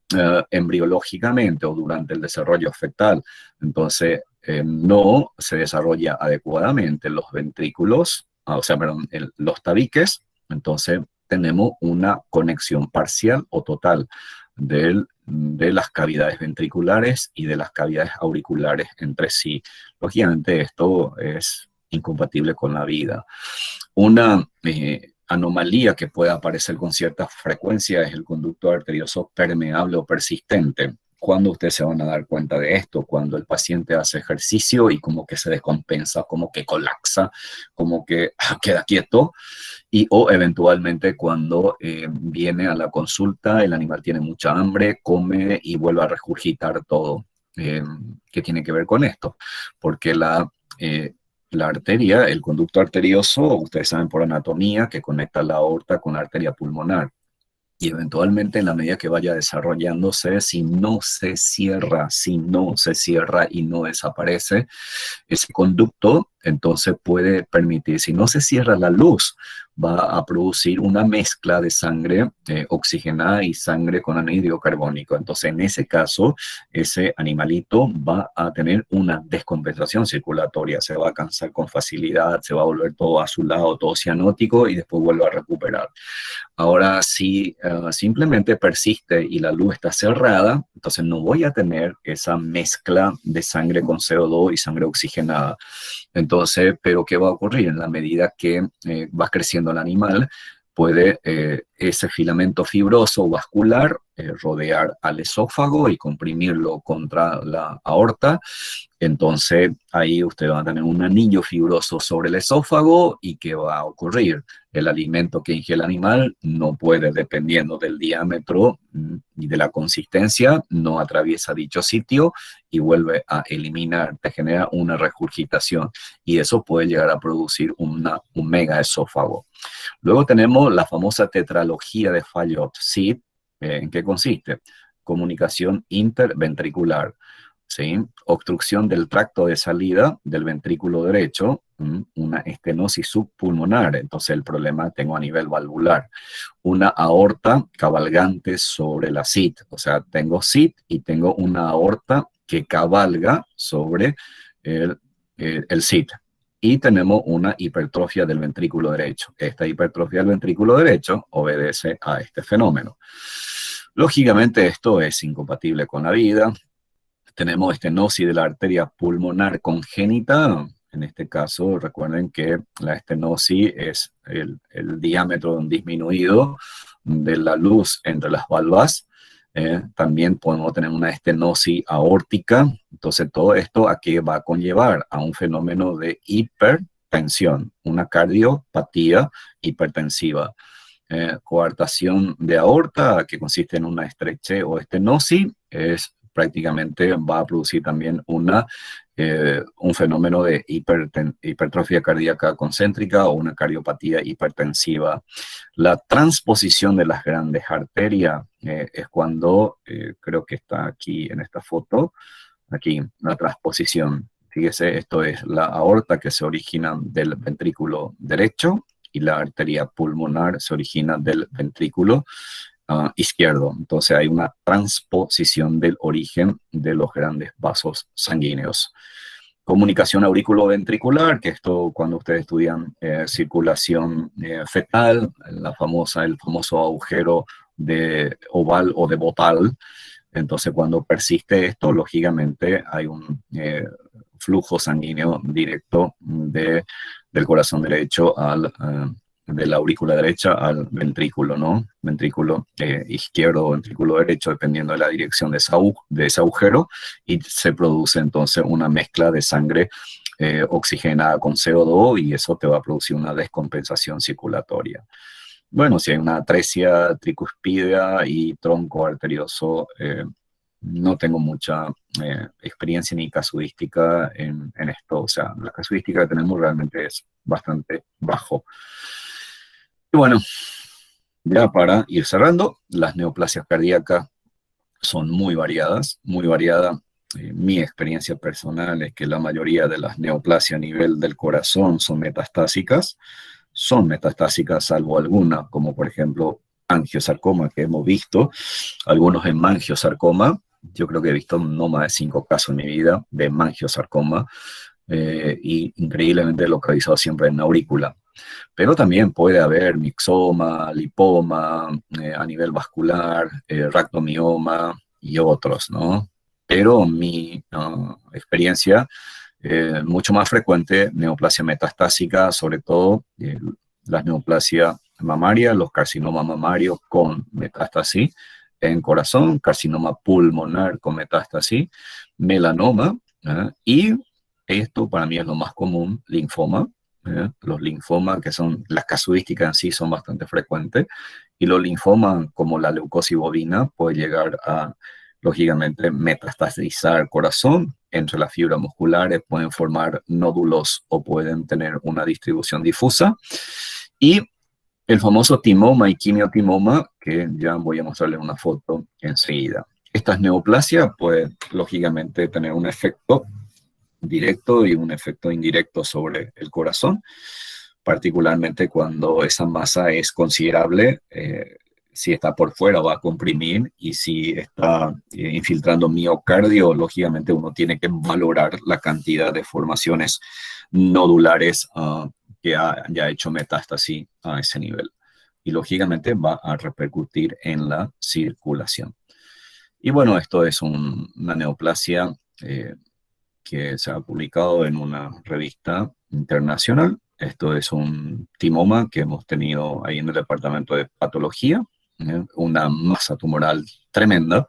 embriológicamente o durante el desarrollo fetal, entonces no se desarrolla adecuadamente los ventrículos, perdón, los tabiques, entonces tenemos una conexión parcial o total de las cavidades ventriculares y de las cavidades auriculares entre sí. Lógicamente esto es incompatible con la vida. Una anomalía que puede aparecer con cierta frecuencia es el conducto arterioso permeable o persistente. ¿Cuándo ustedes se van a dar cuenta de esto? Cuando el paciente hace ejercicio y como que se descompensa, como que colapsa, como que queda quieto, o eventualmente cuando viene a la consulta, el animal tiene mucha hambre, come y vuelve a regurgitar todo. ¿Qué tiene que ver con esto? Porque la arteria, el conducto arterioso, ustedes saben por anatomía que conecta la aorta con la arteria pulmonar. Y eventualmente en la medida que vaya desarrollándose, si no se cierra y no desaparece ese conducto, entonces puede permitir, si no se cierra la luz, va a producir una mezcla de sangre oxigenada y sangre con anhídrido carbónico. Entonces, en ese caso, ese animalito va a tener una descompensación circulatoria, se va a cansar con facilidad, se va a volver todo azulado, todo cianótico y después vuelve a recuperar. Ahora, si simplemente persiste y la luz está cerrada, entonces no voy a tener esa mezcla de sangre con CO2 y sangre oxigenada. Entonces, pero ¿qué va a ocurrir? En la medida que va creciendo el animal, puede ese filamento fibroso vascular rodear al esófago y comprimirlo contra la aorta. Entonces, ahí usted va a tener un anillo fibroso sobre el esófago y ¿qué va a ocurrir? El alimento que ingiere el animal no puede, dependiendo del diámetro y de la consistencia, no atraviesa dicho sitio y vuelve a eliminar, te genera una regurgitación y eso puede llegar a producir un mega esófago. Luego tenemos la famosa tetralogía de Fallot-Sid. ¿En qué consiste? Comunicación interventricular, ¿sí? Obstrucción del tracto de salida del ventrículo derecho, una estenosis subpulmonar, entonces el problema tengo a nivel valvular, una aorta cabalgante sobre la SID, o sea, tengo SID y tengo una aorta que cabalga sobre el SID. Y tenemos una hipertrofia del ventrículo derecho. Esta hipertrofia del ventrículo derecho obedece a este fenómeno. Lógicamente esto es incompatible con la vida. Tenemos estenosis de la arteria pulmonar congénita. En este caso, recuerden que la estenosis es el diámetro disminuido de la luz entre las valvas. También podemos tener una estenosis aórtica. Entonces, todo esto a qué va a conllevar a un fenómeno de hipertensión, una cardiopatía hipertensiva. Coartación de aorta, que consiste en una estrechez o estenosis, prácticamente va a producir también un fenómeno de hipertrofia cardíaca concéntrica o una cardiopatía hipertensiva. La transposición de las grandes arterias es cuando, creo que está aquí en esta foto, aquí, la transposición. Fíjese, esto es la aorta que se origina del ventrículo derecho y la arteria pulmonar se origina del ventrículo izquierdo. Entonces hay una transposición del origen de los grandes vasos sanguíneos. Comunicación auriculoventricular, que esto cuando ustedes estudian circulación fetal, el famoso agujero de oval o de Bottal. Entonces cuando persiste esto, lógicamente hay un flujo sanguíneo directo del corazón derecho de la aurícula derecha al ventrículo, ¿no? Ventrículo izquierdo o ventrículo derecho, dependiendo de la dirección de ese agujero, y se produce entonces una mezcla de sangre oxigenada con CO2 y eso te va a producir una descompensación circulatoria. Bueno, si hay una atresia tricuspidea y tronco arterioso, no tengo mucha experiencia ni casuística en esto. O sea, la casuística que tenemos realmente es bastante bajo. Y bueno, ya para ir cerrando, las neoplasias cardíacas son muy variadas, muy variadas. Mi experiencia personal es que la mayoría de las neoplasias a nivel del corazón son metastásicas salvo algunas, como por ejemplo angiosarcoma que hemos visto, algunos hemangiosarcoma. Yo creo que he visto no más de 5 casos en mi vida de hemangiosarcoma y increíblemente localizado siempre en la aurícula. Pero también puede haber mixoma, lipoma, a nivel vascular, ractomioma y otros, ¿no? Pero mi experiencia mucho más frecuente, neoplasia metastásica, sobre todo las neoplasias mamarias, los carcinomas mamarios con metástasis en corazón, carcinoma pulmonar con metástasis, melanoma, y esto para mí es lo más común, linfoma. Los linfomas, que son las casuísticas en sí, son bastante frecuentes, y los linfomas, como la leucosis bovina, puede llegar a, lógicamente, metastasizar corazón. Entre las fibras musculares pueden formar nódulos o pueden tener una distribución difusa. Y el famoso timoma y quimiotimoma, que ya voy a mostrarles una foto enseguida. Estas neoplasias, pues, lógicamente, tener un efecto directo y un efecto indirecto sobre el corazón, particularmente cuando esa masa es considerable. Si está por fuera va a comprimir y si está infiltrando miocardio, lógicamente uno tiene que valorar la cantidad de formaciones nodulares que haya hecho metástasis a ese nivel. Y lógicamente va a repercutir en la circulación. Y bueno, esto es una neoplasia que se ha publicado en una revista internacional. Esto es un timoma que hemos tenido ahí en el departamento de patología, una masa tumoral tremenda.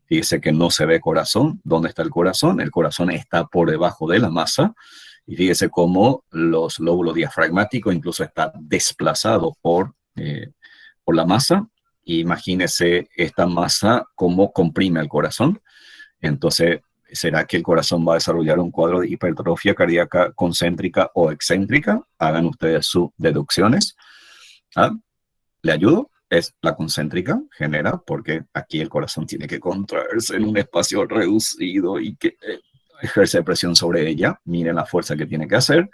Fíjese que no se ve corazón. ¿Dónde está el corazón? El corazón está por debajo de la masa. Y fíjese cómo los lóbulos diafragmáticos incluso está desplazado por la masa. Imagínese esta masa cómo comprime el corazón. Entonces, ¿será que el corazón va a desarrollar un cuadro de hipertrofia cardíaca concéntrica o excéntrica? Hagan ustedes sus deducciones. ¿Ah? ¿Le ayudo? Es la concéntrica, genera, porque aquí el corazón tiene que contraerse en un espacio reducido y que ejerce presión sobre ella. Miren la fuerza que tiene que hacer.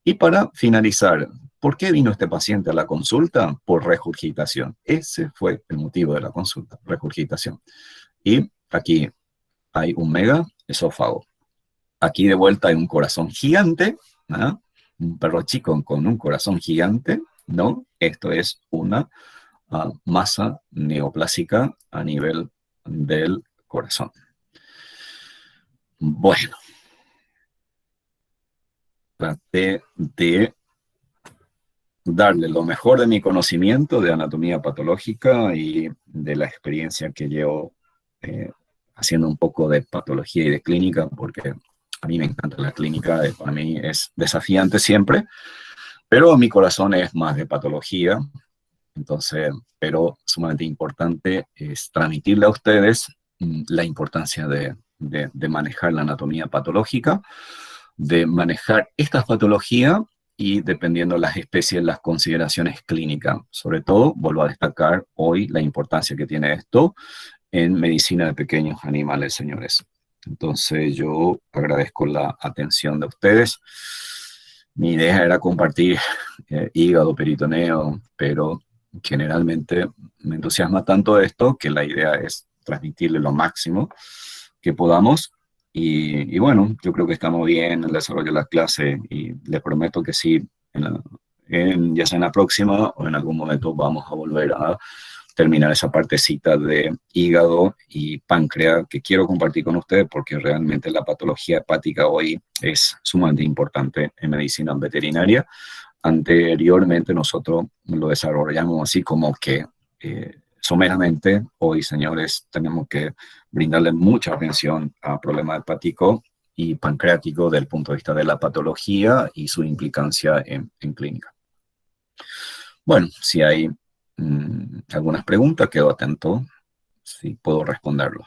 Y para finalizar, ¿por qué vino este paciente a la consulta? Por regurgitación. Ese fue el motivo de la consulta, regurgitación. Y aquí hay un mega esófago. Aquí de vuelta hay un corazón gigante, ¿no? Un perro chico con un corazón gigante, ¿no? Esto es una masa neoplásica a nivel del corazón. Bueno, traté de darle lo mejor de mi conocimiento de anatomía patológica y de la experiencia que llevo haciendo un poco de patología y de clínica, porque a mí me encanta la clínica, para mí es desafiante siempre, pero mi corazón es más de patología, entonces, pero sumamente importante es transmitirle a ustedes la importancia de manejar la anatomía patológica, de manejar estas patologías y dependiendo de las especies, las consideraciones clínicas. Sobre todo, vuelvo a destacar hoy la importancia que tiene esto en medicina de pequeños animales, señores. Entonces, yo agradezco la atención de ustedes. Mi idea era compartir hígado, peritoneo, pero generalmente me entusiasma tanto esto que la idea es transmitirle lo máximo que podamos. Y bueno, yo creo que estamos bien en el desarrollo de la clase y les prometo que sí, ya sea en la próxima o en algún momento vamos a volver a terminar esa partecita de hígado y páncreas que quiero compartir con ustedes porque realmente la patología hepática hoy es sumamente importante en medicina veterinaria. Anteriormente nosotros lo desarrollamos así como que someramente. Hoy, señores, tenemos que brindarle mucha atención a problemas hepáticos y pancreáticos desde el punto de vista de la patología y su implicancia en clínica. Bueno, si hay algunas preguntas, quedo atento si puedo responderlo.